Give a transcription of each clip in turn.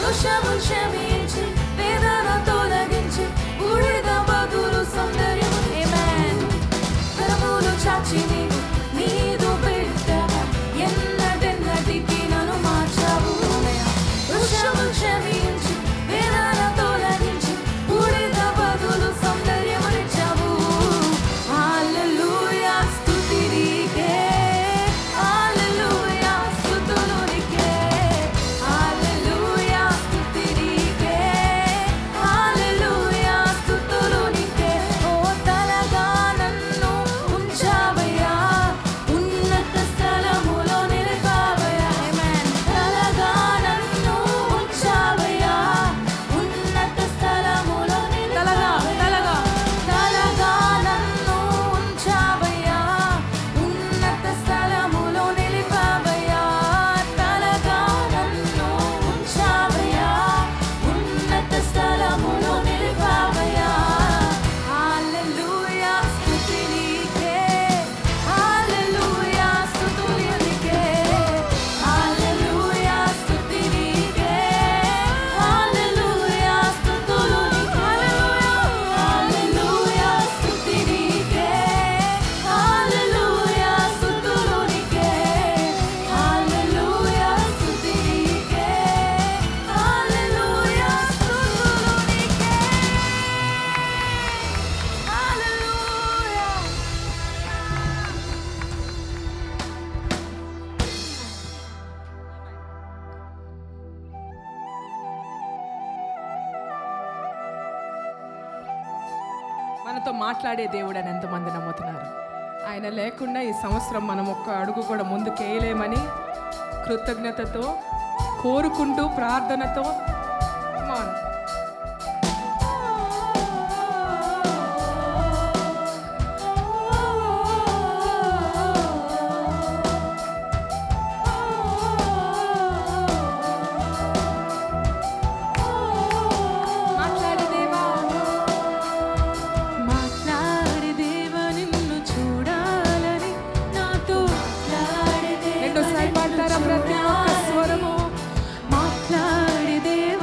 దోషము క్షమించి వేదన తొలగించి బూడిద బదులు సౌందర్యము. ఆమేన్. కరములు చాచి నీవు నీదు బిడ్డగా ఎన్నడెన్నటికీ నన్ను మార్చావు. దోషము క్షమించి వేదన తొలగించి బూడిద బదులు సౌందర్యమునిచ్చావు. హల్లెలూయా స్తుతి నీకే, హల్లెలూయా స్తుతులు నీకే, హల్లెలూయా స్తుతి నీకే, హల్లెలూయా స్తుతులు నీకే. ఓ తలగా నన్ను ఉంచావయ్యా, ఉన్నత స్థలములో నిలిపావయ్యా. ఆమేన్. తలగా నన్ను ఉంచావయ్యా, ఉన్నత స్థలములో నిలిపావయ్యా. తలగా నన్ను ఉంచావయ్యా, ఉన్నత స్థలములో నిలిపావయ్యా. తలగా నన్ను ఉంచావయ్యా, ఉన్నత స్థలములో నిలిపావయ్యా. హల్లెలూయా స్తుతి నీకే, హల్లెలూయా స్తుతులు నీకే, హల్లెలూయా స్తుతి నీకే, హల్లెలూయా స్తుతులు నీకే, హల్లెలూయా స్తుతి నీకే, హల్లెలూయా స్తుతులు నీకే, హల్లెలూయా స్తుతి నీకే, హల్లెలూయా స్తుతులు నీకే. హల్లెలూయా. మనతో మాట్లాడే దేవుడు అని ఎంతమంది నమ్ముతున్నారు? ఆయన లేకుండా ఈ సంవత్సరం మనం ఒక్క అడుగు కూడా ముందుకేయలేమని కృతజ్ఞతతో కోరుకుంటూ ప్రార్థనతో Come on. మాట్లాడే దేవా, మాట్లాడే దేవా నిన్ను చూడాలని నాతో మాట్లాడే దేవా రెండోసారి పాడతారా ప్రతి ఒక్క స్వరము? మాట్లాడే దేవా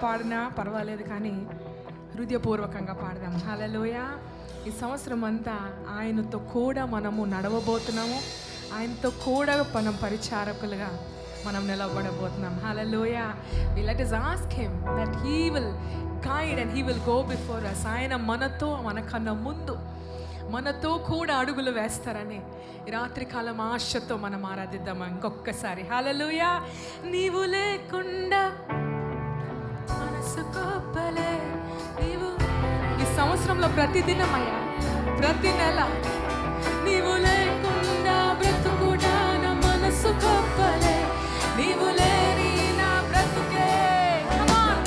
పాడినా పర్వాలేదు, కానీ హృదయపూర్వకంగా పాడదాం. హల్లెలూయా. ఈ సంవత్సరం అంతా ఆయనతో కూడా మనము నడవబోతున్నాము. ఆయనతో కూడా మనం పరిచారకులుగా మనం నిలబడబోతున్నాం. హల్లెలూయా. Let us ask him that he will guide and he will go before us. ఆయన మనతో, మనకన్నా ముందు మనతో కూడా అడుగులు వేస్తారని ఈ రాత్రి కాలం ఆశతో మనం ఆరాధిద్దామా ఇంకొకసారి. హల్లెలూయా. నీవు లేకుండా మనసు గొప్పలే. నీవు ఈ సంవత్సరంలో ప్రతి దినమయ్యా, ప్రతి నెల నీవు లేకుండా బ్రతుకుడా నా మనసు గొప్పలే. నీవు లేని నా బ్రతుకే. Come on.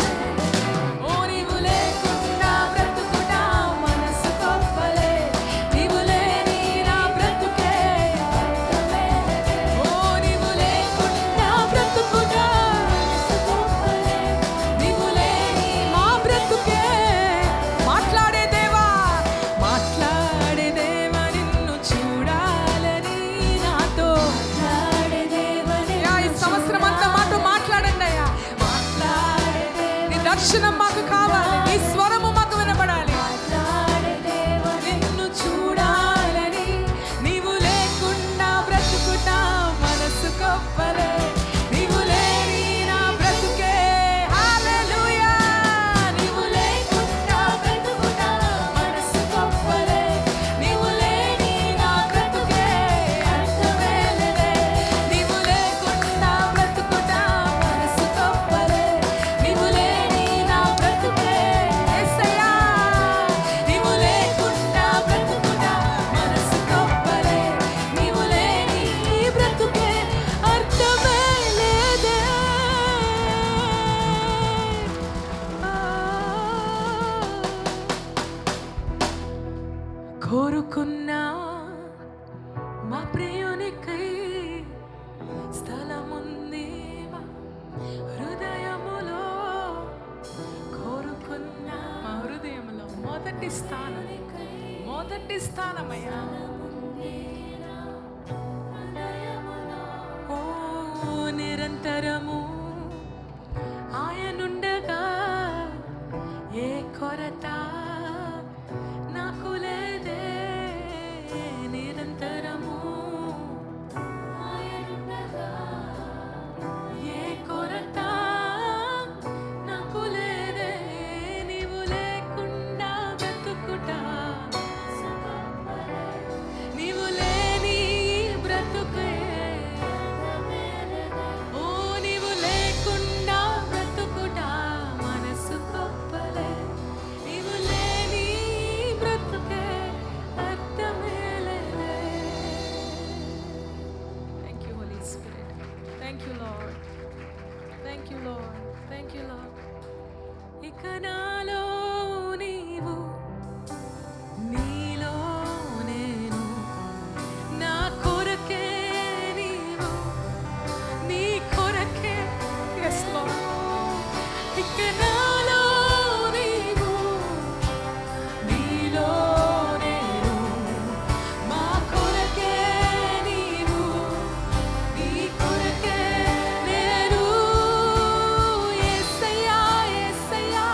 ఓ నీవు లేకుండా బ్రతుకుడా మనసు గొప్పలే. నీవు లేని నా బ్రతుకే. ఓ నీవు లేకుండా బ్రతుకుడా మనసు గొప్పలే. నీవు లేని మా బ్రతుకే. మాట్లాడే దేవా, మాట్లాడే దేవా నిన్ను చూడాలని నాతో. ఈ సంవత్సరం అంతా మాతో మాట్లాడండి అయ్యా. నీ దర్శనం మాకు కావాలి, నీ స్వరము మాకు వినపడాలి. నిన్ను చూడాలని. నీవు లేకుండా బ్రతుకుతా మనసు గొప్పలే. నీవు లేని నా బ్రతుకే. హల్లెలూయా. నీవు లేకుండా బ్రతుకుతా మనసు గొప్పలే. నీవు లేని నా బ్రతుకే అర్థమే లేదే. నీవు లేకుండా బ్రతుకుతా మనసు గొప్పలే. నీవు లేని నా బ్రతుకే యేసయ్యా. నీవు లేకుండా బ్రతుకుతా మనసు గొప్పలే. నీవు లేని ఈ బ్రతుకే అర్థమే లేదే. కోరుకున్నా మా ప్రియునికై స్థలముంది మా హృదయములో. కోరుకున్నా మా హృదయంలో మొదటి స్థానం, మొదటి స్థానమయ్యా. ఓ నిరంతరము ఆయనుండగా ఏ కొరత నాకు లేదే. నిరంతరము ఆయనుండగా ఏ కొరత నాకు లేదే. నీవు లేకుండా బ్రతుకుటా. నీవు లేని బ్రతుకే. ఓ నీవు లేకుండా బ్రతుకుటా మనసు గొప్పలే. నీవు లేని బ్రతుకే అర్థమే లేదే. Thank you, Holy Spirit. Thank you, Lord. Thank you, Lord. Thank you, Lord. ఇక నాలో నీవు, నీలో నేను, నా కొరకే నీవు, నీ కొరకే. Yes, Lord. ఇక నాలో నీవు, నీలో నేను, మా కొరకే నీవు, నీ కొరకే నేను. యేసయ్యా, యేసయ్యా.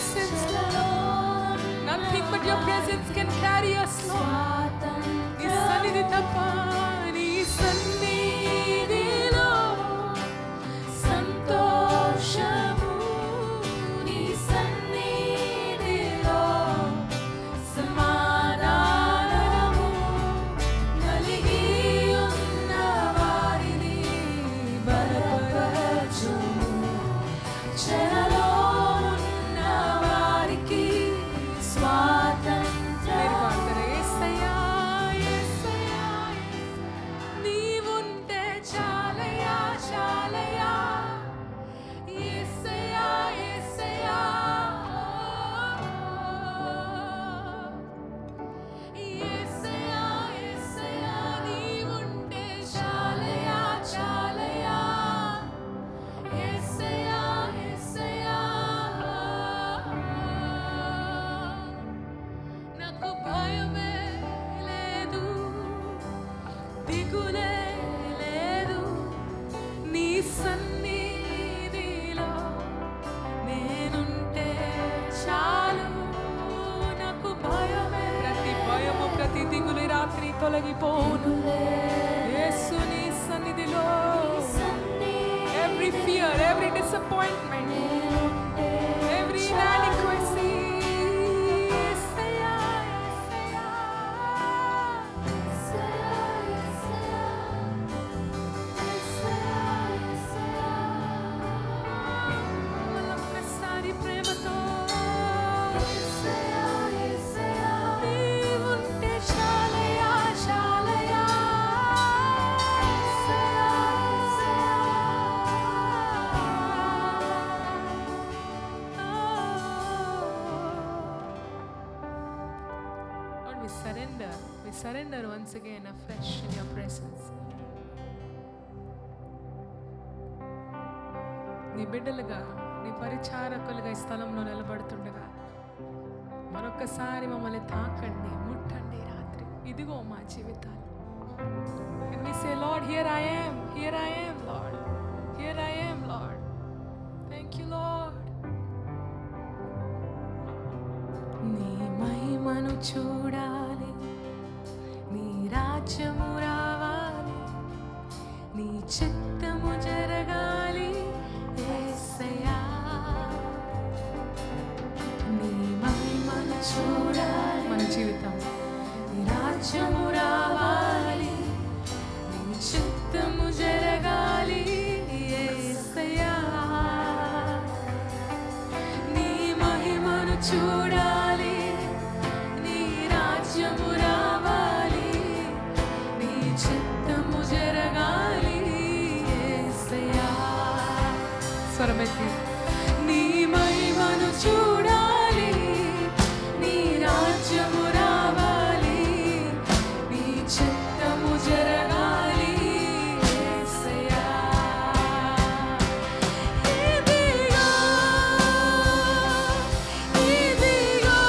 presence, Lord. Nothing but your presence can carry us, Lord. నీ సన్నిధి తప్ప, నీ సన్నిధిలో సంతోషము, నీ సన్నిధిలో సమాధానము, కలిగి ఉన్న వారిని బలపరచుము. చెరలో ఉన్న వారికి స్వాతంత్రం. మీరు పాడతారా? యేసయ్యా, యేసయ్యా, నీవుంటే చాలయ్యా, చాలయ్యా. యేసయ్యా, యేసయ్యా, యేసయ్యా, యేసయ్యా, నీవుంటే చాలయ్యా, చాలయ్యా. యేసయ్యా, యేసయ్యా, నాకు భయమే లేదు, దిగులే లేదు, నీ సన్నిధిలో నేనుంటే చాలు. నాకు భయమే, ప్రతి భయము, ప్రతి దిగులు ఈ రాత్రి తొలగిపోను. యేసు నీ సన్నిధిలో every fear, every disappointment, every inadequacy. Yesaya, Yesaya. ఒక్కసారి ప్రేమతో నీవుంటే చాలయ్యా, చాలయ్యా. Lord, we surrender once again afresh in your presence. నీ బిడ్డలుగా, నీ పరిచారకులుగా ఈ స్థలంలో నిలబడుతుండగా మరొకసారి మమ్మల్ని తాకండి, ముట్టండి ఈ రాత్రి. ఇదిగో మా జీవితాలు. And we say, Lord, here I am, Lord. Here I am, Lord. Thank you, Lord. నీ మహిమను చూడాలి, నీ రాజ్యము రావాలి, నీ చిత్తము జరగాలి. యేసయ్యా, నీ మహిమను చూడాలి, మన జీవితం, నీ రాజ్యము రావాలి, నీ చిత్తము జరగాలి. యేసయ్యా, నీ మహిమను చూడాలి, నీ రాజ్యము రావాలి, నీ చిత్తము జరగాలి. యేసయ్యా, స్వరమెత్తి. నీ మహిమను చూడాలి, నీ రాజ్యము రావాలి, నీ చిత్తము జరగాలి. యేసయ్యా, ఇదిగో, ఇదిగో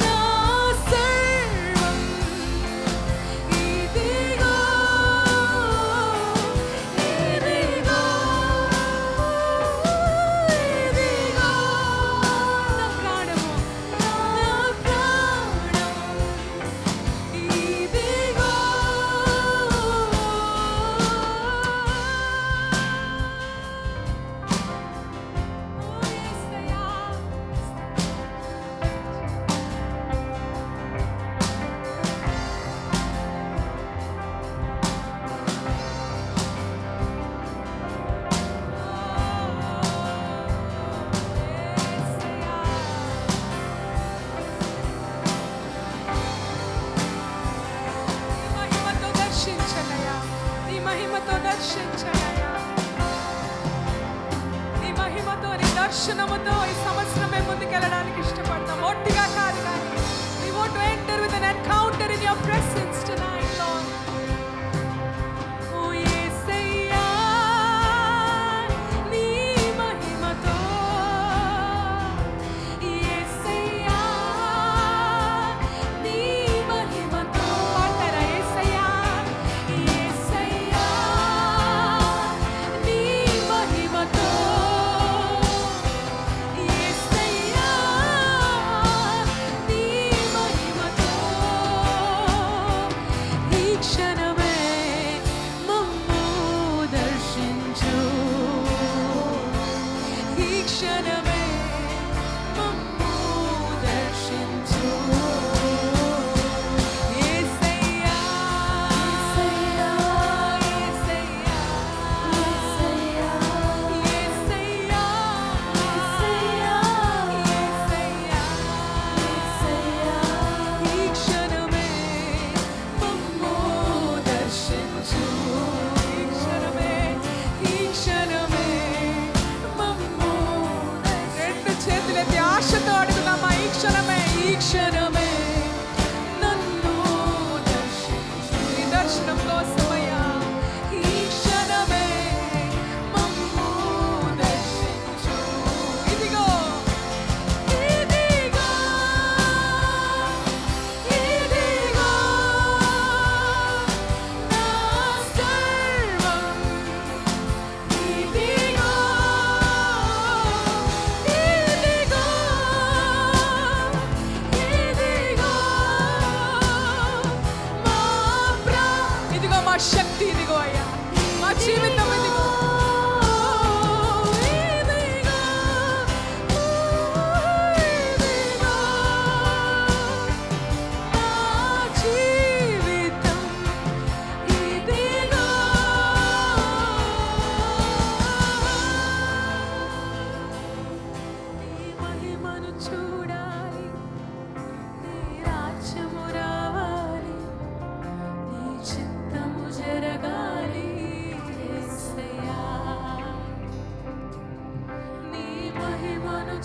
నా సర్వం, ఇదిగో, ఇదిగో, ఇదిగో నా ప్రాణము, నా ప్రాణం, ఇదిగో. ఓ యేసయ్యా, మహిమతో దర్శించనయ్యా, నీ మహిమతో దర్శించనయ్యా. నీ మహిమతో, నీ దర్శనముతో ఈ సంవత్సరమే ముందుకెళ్ళడానికి ఇష్టపడతాం. ఒట్టిగా కాదు కానీ we want to enter with an encounter in your presence tonight, Lord. ఓ యేసయ్యా, నీ మహిమతో, యేసయ్యా, నీ మహిమతో. పాడతారా? యేసయ్యా, యేసయ్యా, నీ మహిమతో,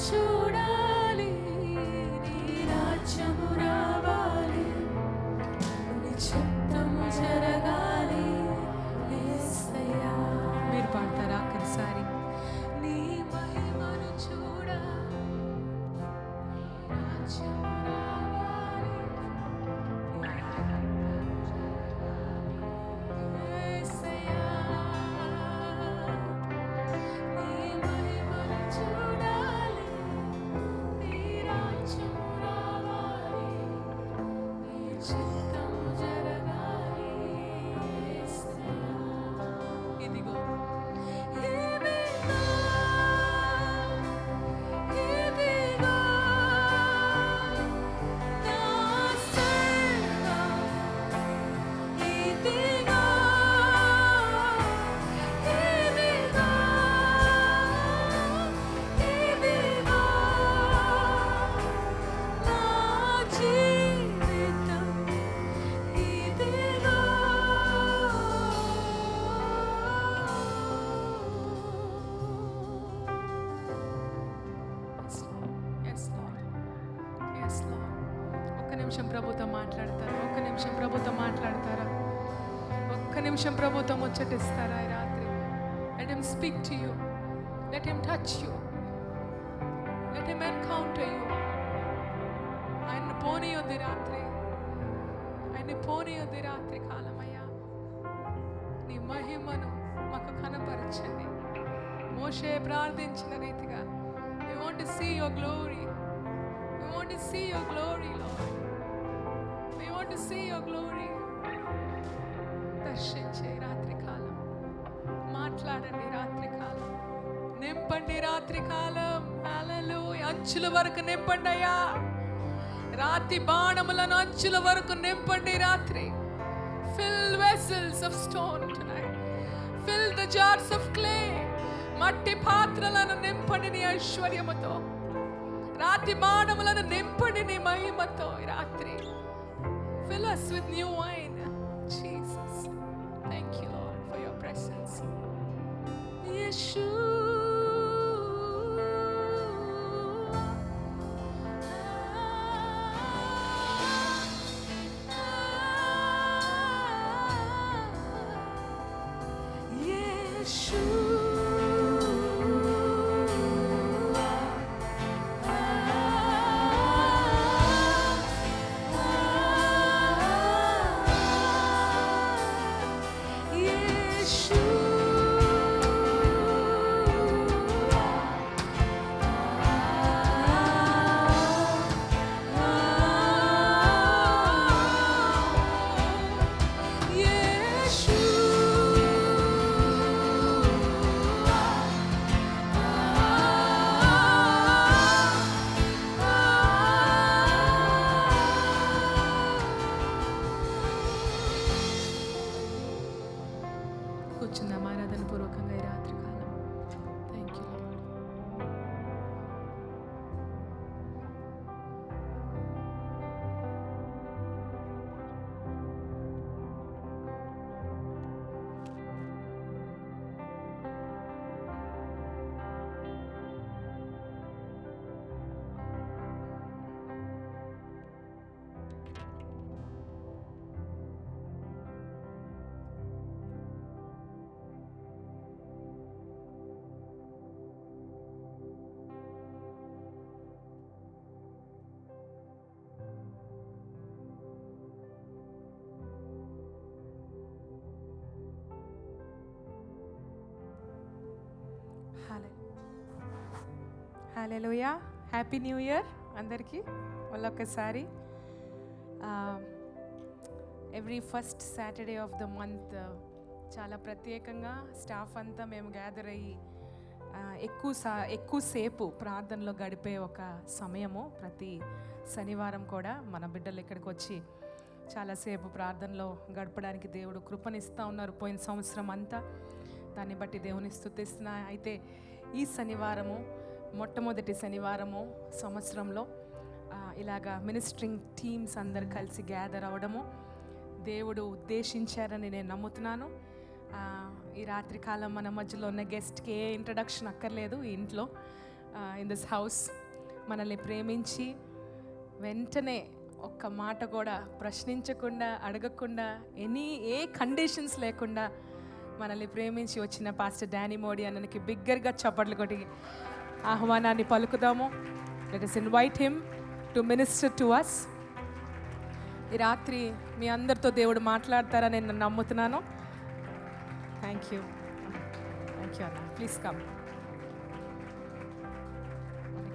చూడాలి, నీ రాజ్యము రావాలి, నీ చిత్తము జరగాలి యేసయ్యా. మీరు పాడతారా ఒక్కసారి? నీ మహిమను చూడాలి, నీ రాజ్యము రావాలి, యేసయ్యా. నీ మహిమను చూడాలి, నీ రాజ్యము రావాలి, నీ చిత్తము జరగాలి యేసయ్యా. ఇదిగో ఇదిగో, ఇదిగో నా సర్వం, ఇదిగో, ఇదిగో, ఇదిగో నా జీవితం, ఇదిగో. Yes, Lord. Yes, Lord. ఒక్క నిమిషం ప్రభుతో మాట్లాడతారా? ఒక్క నిమిషం ప్రభుతో మాట్లాడతారా? ఒక్క నిమిషం ప్రభుతో ముచ్చటిస్తారా ఈ రాత్రి? Let him speak to you. Let him touch you. Let him encounter you. ఆయన పోనీయొద్ది రాత్రి. ఆయన పోనీయొద్ది రాత్రి కాలమయ్యా. నీ మహిమను మాకు కనపరచండి. మోషే ప్రార్థించిన రీతిగా we want to see your glory. We want to see your glory, Lord. We want to see your glory. దర్శించే రాత్రి కాలం, మాట్లాడండి రాత్రి కాలం, నింపండి రాత్రి కాలం. హల్లెలూయా. అంచుల వరకు నింపండి అయ్యా. రాతి బాణములను అంచుల వరకు నింపండి రాత్రి. Fill vessels of stone tonight. Fill the jars of clay. మట్టి పాత్రలను నింపండి నీ ఐశ్వర్యముతో. రాతి బాణములను నింపండి నీ మహిమతో ఈ రాత్రి. Fill us with new wine, Jesus. Thank you, Lord, for your presence. Yeshua. కూర్చుందాం ఆరాధన పూర్వకంగా ఈ రాత్రి కాలం. Thank you lord. Hallelujah. Happy new year అందరికీ మళ్ళొక్కసారి. Every first Saturday of the month చాలా ప్రత్యేకంగా స్టాఫ్ అంతా మేము గ్యాదర్ అయ్యి ఎక్కువసేపు ప్రార్థనలో గడిపే ఒక సమయము. ప్రతి శనివారం కూడా మన బిడ్డలు ఇక్కడికి వచ్చి చాలాసేపు ప్రార్థనలో గడపడానికి దేవుడు కృపనిస్తూ ఉన్నారు పోయిన సంవత్సరం అంతా. దాన్ని బట్టి దేవుని స్తుతిస్తున్నా. అయితే ఈ శనివారము మొట్టమొదటి శనివారము సంవత్సరంలో ఇలాగా మినిస్ట్రింగ్ టీమ్స్ అందరు కలిసి గ్యాదర్ అవ్వడము దేవుడు ఉద్దేశించారని నేను నమ్ముతున్నాను. ఈ రాత్రికాలం మన మధ్యలో ఉన్న గెస్ట్కి ఏ ఇంట్రడక్షన్ అక్కర్లేదు. ఇంట్లో ఇన్ దిస్ హౌస్ మనల్ని ప్రేమించి వెంటనే ఒక్క మాట కూడా ప్రశ్నించకుండా అడగకుండా ఏ కండిషన్స్ లేకుండా మనల్ని ప్రేమించి వచ్చిన పాస్టర్ డానీ మోడీ అన్నకి బిగ్గరగా చప్పట్లు కొట్టి ఆహ్వానాన్ని పలుకుదాము. Let us invite him to minister to us. ఈ రాత్రి మీ అందరితో దేవుడు మాట్లాడతారని నేను నమ్ముతున్నాను. థ్యాంక్ యూ అన్న. Please come.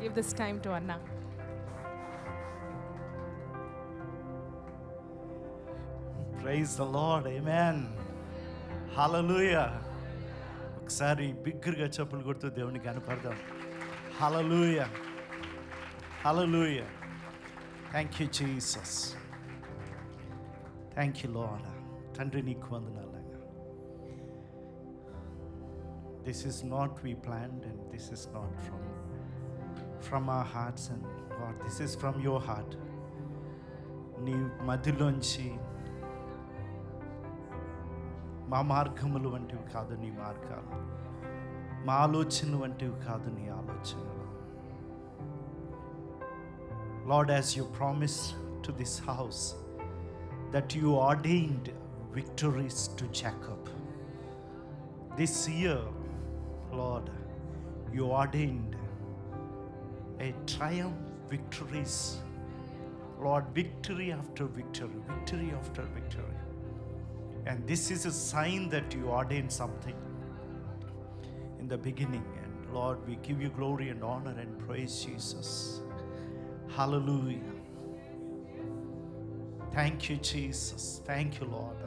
Give this time to అన్న. Praise the lord. Amen. Hallelujah. ఒకసారి బిగ్గరగా చప్పులు కొడుతూ దేవునికి కనపడదాం. Hallelujah, hallelujah. Thank you Jesus. Thank you lord. తండ్రి నీకు వందనాలు. This is not we planned and this is not from our hearts and lord, this is from your heart. నీ మధ్యలోంచి మా మార్గములు వంటివి కాదు నీ మార్గాలు, మా ఆలోచనలు వంటివి కాదు నీ ఆలోచనలు. Lord, as you promised to this house that you ordained victories to Jacob, this year, Lord, you ordained a triumph victories. Lord, victory after victory, victory after victory. And this is a sign that you ordained something in the beginning. And Lord, we give you glory and honor and praise, Jesus. Hallelujah. Thank you, Jesus. Thank you, Lord.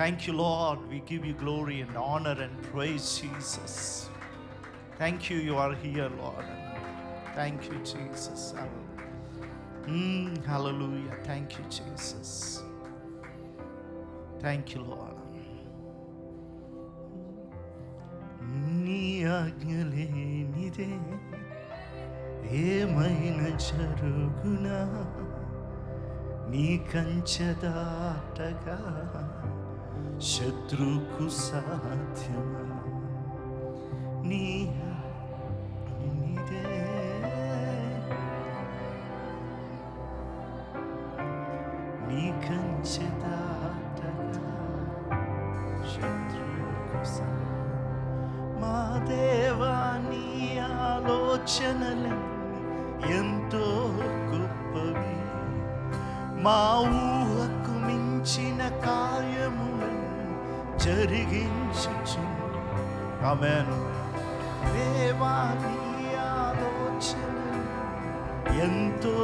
Thank you, Lord. We give you glory and honor and praise, Jesus. Thank you, you are here, Lord. Thank you, Jesus. Hallelujah. Thank you, Jesus. Thank you, Lord. నీ ఆజ్ఞలేనిదే ఏమైనా జరుగునా, నీ కంచె దాటగా శత్రుకు సాధ్యమా. నీ ఆజ్ఞనిదే నీ కంచె దాటగా శత్రుకు సాధ్యమా. మా దేవా, నీ ఆలోచనలన్నీ ఎంతో గొప్పవి, మా ఊహకు మించిన కార్యములను జరిగించుచు. ఆమేన్. దేవా, నీ ఆలోచనలు ఎంతో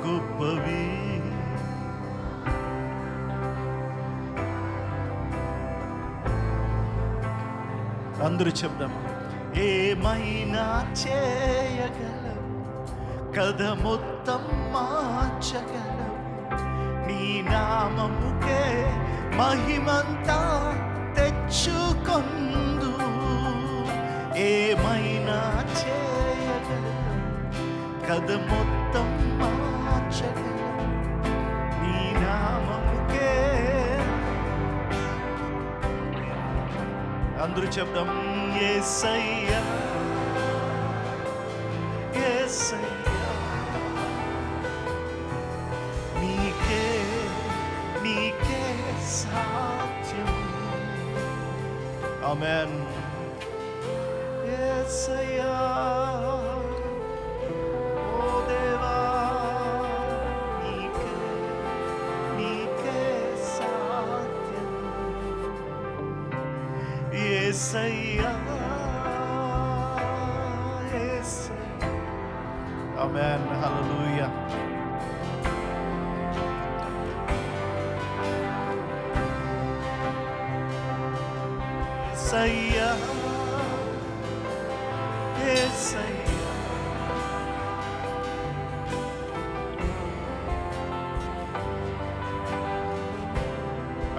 గొప్పవి, అందరూ చెప్దాం. ఏమైనా చేయగలవు, కథ మొత్తం మార్చగలవు, నీ నామముకే మహిమంతా తెచ్చుకొందు. ఏమైనా చేయగలవు, కథ మొత్తం మార్చగలవు, నీ నామముకే. అందరూ చెప్దాం. యేసయ్యా, యేసయ్యా, నీకే నీకే సాధ్యం. ఆమేన్. యేసయ్యా, ఓ దేవా, నీకే నీకే సాధ్యం. యేసయ్యా, యేసయ్యా. ఆమేన్. హల్లెలూయా. యేసయ్యా, యేసయ్యా.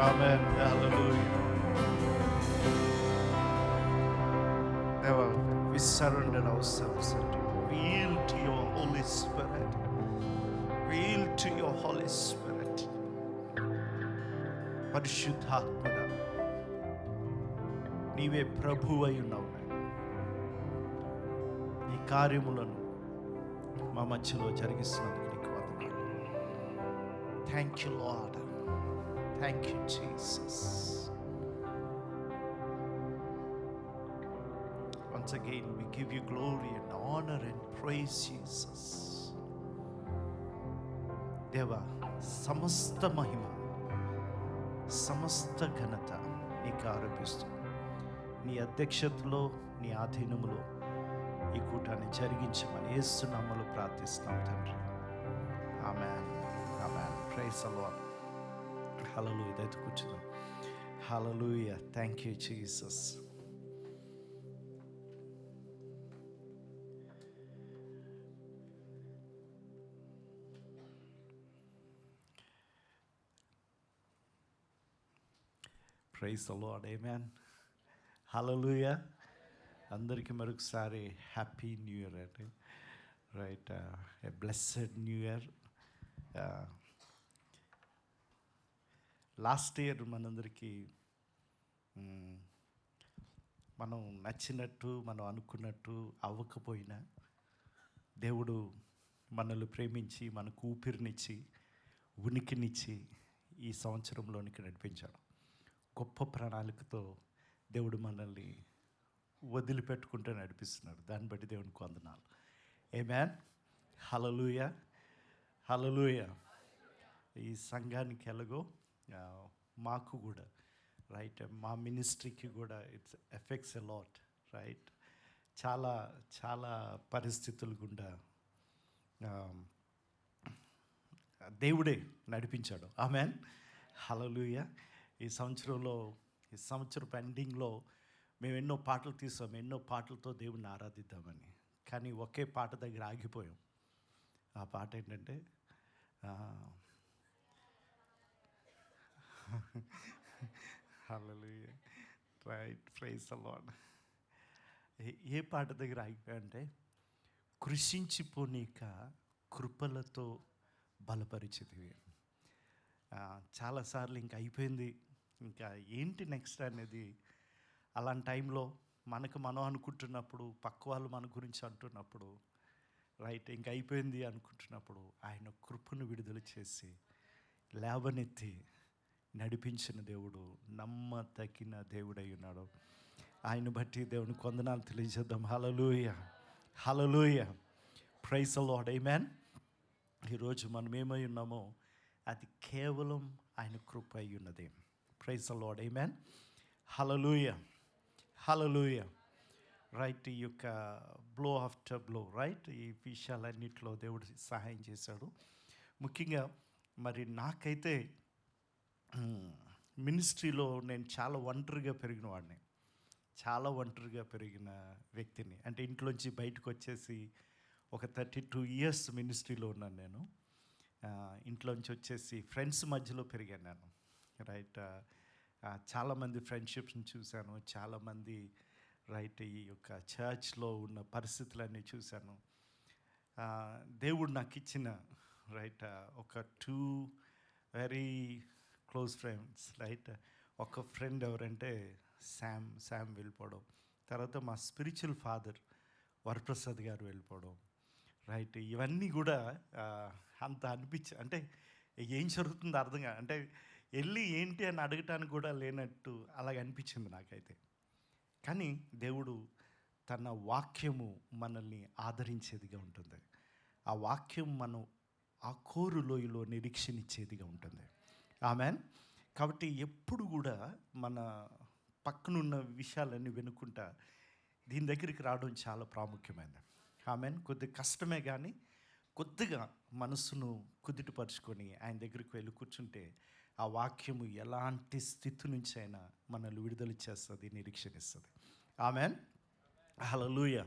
ఆమేన్. హల్లెలూయా. We surrender ourselves unto you. We yield to your Holy Spirit. We yield to your Holy Spirit. పరిశుద్ధాత్ముడా, నీవే ప్రభువై ఉన్నావు. కార్యములను మా మధ్యలో జరిగిస్తున్నందుకు నీకు వందనాలు. Thank you lord. Thank you Jesus. Once again we give you glory and honor and praise Jesus. దేవా, సమస్త మహిమ సమస్త ఘనత నీకు ఆరోపిస్తూ నీ అధ్యక్షతలో నీ ఆధీనములో ఈ కూటాన్ని జరిగించమని యేసు నామములో ప్రార్థిస్తున్నాం తండ్రి. Amen. Amen. Praise the lord. Hallelujah. దయతో కూర్చుందాం. Hallelujah. Thank you Jesus. Praise the lord. Amen. Hallelujah. అందరికీ మరొకసారి హ్యాపీ న్యూ ఇయర్ అండి. Right, a blessed new year. Last year మనందరికీ మనం నచ్చినట్టు మనం అనుకున్నట్టు అవ్వకపోయినా దేవుడు మనల్ని ప్రేమించి మనకు ఊపిరినిచ్చి ఉనికినిచ్చి ఈ సంవత్సరంలోనికి నడిపించాడు. గొప్ప ప్రణాళికతో దేవుడు మనల్ని వదిలిపెట్టుకుంటూ నడిపిస్తున్నాడు. దాన్ని బట్టి దేవునికి వందనాలు. ఆమేన్. హల్లెలూయా. హల్లెలూయా. ఈ సంఘానికి ఎలాగో మాకు కూడా రైట్, మా మినిస్ట్రీకి కూడా its effects a lot. Right, చాలా చాలా పరిస్థితులు గుండా దేవుడే నడిపించాడు. ఆమేన్. హల్లెలూయా. ఈ సంవత్సరం ఎండింగ్లో మేము ఎన్నో పాటలు తీసాం, ఎన్నో పాటలతో దేవుడిని ఆరాధిద్దామని. కానీ ఒకే పాట దగ్గర ఆగిపోయాం. ఆ పాట ఏంటంటే hallelujah. Right, praise the lord. ఏ పాట దగ్గర ఆగిపోయాయంటే, కృషించిపోనీక కృపలతో బలపరిచితివి. చాలాసార్లు ఇంకా అయిపోయింది, ఇంకా ఏంటి నెక్స్ట్ అనేది. అలాంటి టైంలో మనం అనుకుంటున్నప్పుడు, పక్క వాళ్ళు మన గురించి అంటున్నప్పుడు, రైట్ ఇంకా అయిపోయింది అనుకుంటున్నప్పుడు ఆయన కృపను విడుదల చేసి లేవనెత్తి నడిపించిన దేవుడు నమ్మదగిన దేవుడై ఉన్నాడు. ఆయన బట్టి దేవునికి వందనాలు తెలియజేద్దాం. Hallelujah. Hallelujah. Praise the lord. Amen. ఈరోజు మనం ఏమై ఉన్నామో అది కేవలం ఆయన కృప అయి ఉన్నది. Praise the lord. Amen. Hallelujah. Hallelujah. Right, ఈ యొక్క బ్లో ఆఫ్టర్ బ్లో, రైట్, ఈ విషయాలన్నింటిలో దేవుడు సహాయం చేశాడు. ముఖ్యంగా మరి నాకైతే మినిస్ట్రీలో నేను చాలా ఒంటరిగా పెరిగిన వాడిని, చాలా ఒంటరిగా పెరిగిన వ్యక్తిని. అంటే ఇంట్లోంచి బయటకు వచ్చేసి ఒక 32 years మినిస్ట్రీలో ఉన్నాను నేను. ఇంట్లోంచి వచ్చేసి ఫ్రెండ్స్ మధ్యలో పెరిగాను నేను. రైట్, చాలామంది ఫ్రెండ్షిప్స్ని చూశాను, చాలామంది రైట్ ఈ యొక్క చర్చ్లో ఉన్న పరిస్థితులన్నీ చూశాను. దేవుడు నాకు ఇచ్చిన రైట్ ఒక 2 వెరీ క్లోజ్ ఫ్రెండ్స్. రైట్, ఒక ఫ్రెండ్ ఎవరంటే శామ్ వెళ్ళిపోవడం, తర్వాత మా స్పిరిచువల్ ఫాదర్ వరప్రసాద్ గారు వెళ్ళిపోవడం. రైట్, ఇవన్నీ కూడా అంత అంటే ఏం జరుగుతుందో అర్థం కాదు. అంటే వెళ్ళి ఏంటి అని అడగటానికి కూడా లేనట్టు అలాగ అనిపించింది నాకైతే. కానీ దేవుడు తన వాక్యము మనల్ని ఆదరించేదిగా ఉంటుంది. ఆ వాక్యం మనం ఆ కోరు లోయలో నిరీక్షనిచ్చేదిగా ఉంటుంది. ఆమేన్. కాబట్టి ఎప్పుడు కూడా మన పక్కనున్న విషయాలన్నీ వినుకుంటా దీని దగ్గరికి రావడం చాలా ప్రాముఖ్యమైనది. ఆమేన్. కొద్దిగా కష్టమే కానీ కొద్దిగా మనసును కుదుటపరుచుకొని ఆయన దగ్గరికి వెళ్ళి కూర్చుంటే ఆ వాక్యము ఎలాంటి స్థితి నుంచి అయినా మనల్ని విడుదల చేస్తుంది, నిరీక్షణిస్తుంది. ఆమేన్. హల్లెలూయా.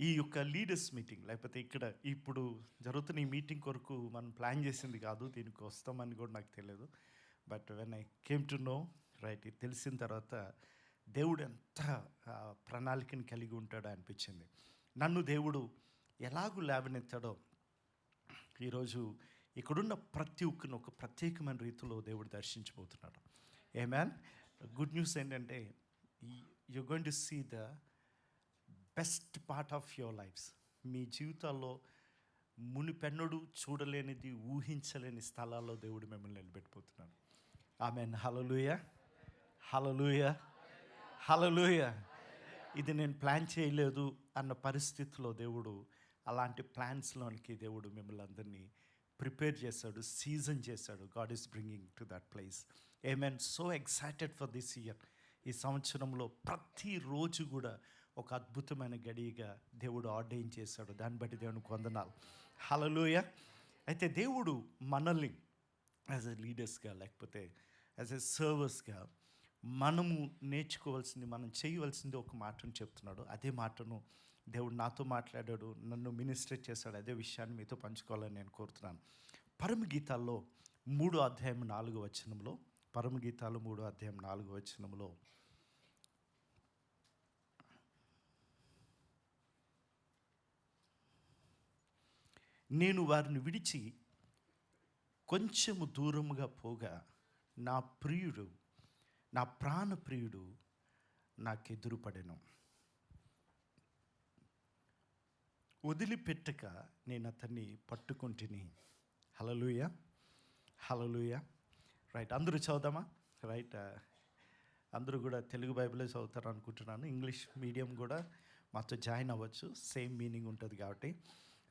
ఈ యొక్క లీడర్స్ మీటింగ్ లేకపోతే ఇక్కడ ఇప్పుడు జరుగుతున్న ఈ మీటింగ్ కొరకు మనం ప్లాన్ చేసింది కాదు, దీనికి వస్తామని కూడా నాకు తెలియదు. But when I came to know right, ఇది తెలిసిన తర్వాత దేవుడు ఎంత ప్రణాళికను కలిగి ఉంటాడో అనిపించింది. నన్ను దేవుడు ఎలాగూ లేవనెత్తాడో ఈరోజు ఇక్కడున్న ప్రతి ఒక్కరిని ఒక ప్రత్యేకమైన రీతిలో దేవుడు దర్శించబోతున్నాడు. ఆమేన్. గుడ్ న్యూస్ ఏంటంటే you going to see the best part of your lifes. మీ జీవితాల్లో మునిపెన్నడు చూడలేనిది, ఊహించలేని స్థలాల్లో దేవుడు మిమ్మల్ని నిలబెట్టిపోతున్నాడు. ఆమేన్. హల్లెలూయా, హల్లెలూయా, హల్లెలూయా. ఇది నేను ప్లాన్ చేయలేదు అన్న పరిస్థితిలో దేవుడు అలాంటి ప్లాన్స్లోనికి దేవుడు మిమ్మల్ని అందరినీ ప్రిపేర్ చేశాడు, సీజన్ చేశాడు. God is bringing to that place. Amen. So excited for this year. ఈ సంవత్సరంలో ప్రతిరోజు కూడా ఒక అద్భుతమైన గడియగా దేవుడు ఆర్డైన్ చేశాడు. దాన్ని బట్టి దేవునికి వందనాలు. హల్లెలూయా. అయితే దేవుడు మనల్ని యాజ్ ఎ లీడర్స్గా లేకపోతే యాజ్ ఎ సర్వర్స్గా మనము నేర్చుకోవాల్సింది, మనం చేయవలసింది ఒక మాటను చెప్తున్నాడు. అదే మాటను దేవుడు నాతో మాట్లాడాడు, నన్ను మినిస్ట్రేట్ చేశాడు. అదే విషయాన్ని మీతో పంచుకోవాలని నేను కోరుతున్నాను. పరమగీతాల్లో 3:4 పరమగీతాలు 3:4 నేను వారిని విడిచి కొంచెము దూరముగా పోగా నా ప్రియుడు, నా ప్రాణప్రియుడు నాకెదురుపడెను. వదిలిపెట్టక నేను అతన్ని పట్టుకుంటుని. హల్లెలూయా, హల్లెలూయా. రైట్, అందరూ చదువుదామా? రైట్, అందరూ కూడా తెలుగు బైబిలే చదువుతారు అనుకుంటున్నాను. ఇంగ్లీష్ మీడియం కూడా మాతో జాయిన్ అవ్వచ్చు, సేమ్ మీనింగ్ ఉంటుంది కాబట్టి.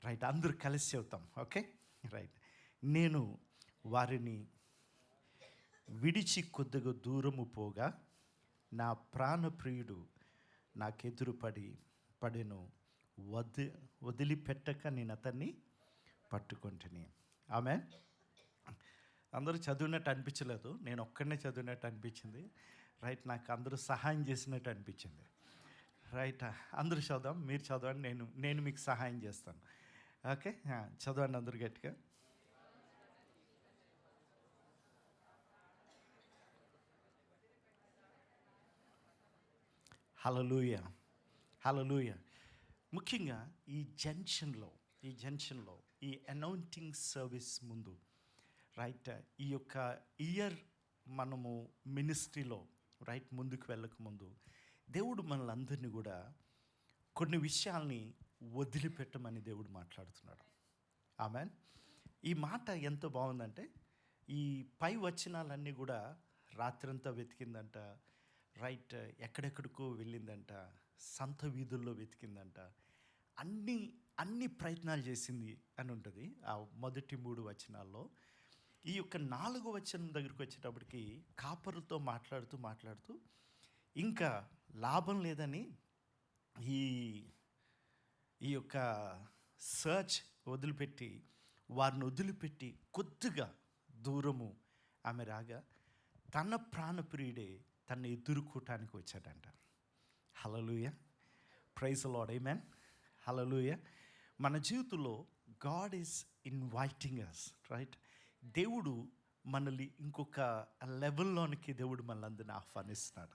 రైట్, అందరూ కలిసి చెబుతాం. Okay, right. నేను వారిని విడిచి కొద్దిగా దూరము పోగా నా ప్రాణప్రియుడు నాకెదురుపడెను. వదిలిపెట్టక నేను అతన్ని పట్టుకుంటుని. ఆమేన్. అందరూ చదివినట్టు అనిపించలేదు, నేను ఒక్కడనే చదివినట్టు అనిపించింది. రైట్, నాకు అందరూ సహాయం చేసినట్టు అనిపించింది. రైట్, అందరూ చదవం, మీరు చదవండి, నేను మీకు సహాయం చేస్తాను. ఓకే, చదవండి అందరూ గట్టిగా. హల్లెలూయా, హల్లెలూయా. ముఖ్యంగా ఈ జంక్షన్లో ఈ అనౌంటింగ్ సర్వీస్ ముందు, రైట్, ఈ యొక్క ఇయర్ మనము మినిస్ట్రీలో రైట్ ముందుకు వెళ్ళకముందు దేవుడు మనల్ని అందరినీ కూడా కొన్ని విషయాల్ని వదిలిపెట్టమని దేవుడు మాట్లాడుతున్నాడు. ఆమేన్. ఈ మాట ఎంత బాగుందంటే, ఈ పై వచనాలన్నీ కూడా రాత్రంతా వెతికిందంట, రైట్, ఎక్కడెక్కడికో వెళ్ళిందంట, సంత వీధుల్లో వెతికిందంట, అన్ని ప్రయత్నాలు చేసింది అని ఉంటుంది ఆ మొదటి 3 వచనాల్లో. ఈ యొక్క 4వ వచనం దగ్గరికి వచ్చేటప్పటికి కాపరులతో మాట్లాడుతూ ఇంకా లాభం లేదని ఈ యొక్క సర్చ్ వారిని వదిలిపెట్టి కొద్దిగా దూరము ఆమె రాగా తన ప్రాణప్రియుడే తను ఎదుర్కోవటానికి వచ్చాడంట. Hallelujah, praise the lord. Amen. Hallelujah. మన జీవితంలో God is inviting us, right. దేవుడు మనల్ని ఇంకొక లెవెల్లోనికి దేవుడు మనల్ని ఆహ్వానిస్తున్నాడు.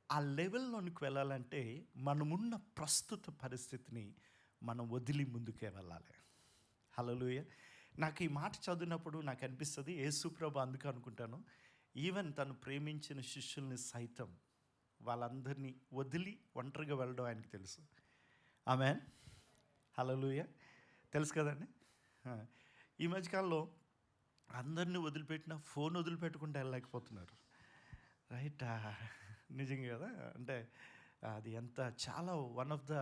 ఆ లెవెల్లోనికి వెళ్ళాలంటే మనమున్న ప్రస్తుత పరిస్థితిని మనం వదిలి ముందుకే వెళ్ళాలి. హల్లెలూయా. నాకు ఈ మాట చదివినప్పుడు నాకు అనిపిస్తుంది, యేసుప్రభు అందుకు అనుకుంటాను, ఈవెన్ తను ప్రేమించిన శిష్యుల్ని సైతం వాళ్ళందరినీ వదిలి ఒంటరిగా వెళ్ళడం ఆయనకు తెలుసు. ఆమేన్. హల్లెలూయా. తెలుసు కదండి. ఈ మధ్యకాలంలో అందరినీ వదిలిపెట్టిన ఫోన్ వదిలిపెట్టకుండా వెళ్ళలేకపోతున్నారు. రైట్, నిజంగా కదా. అంటే అది ఎంత చాలా one of the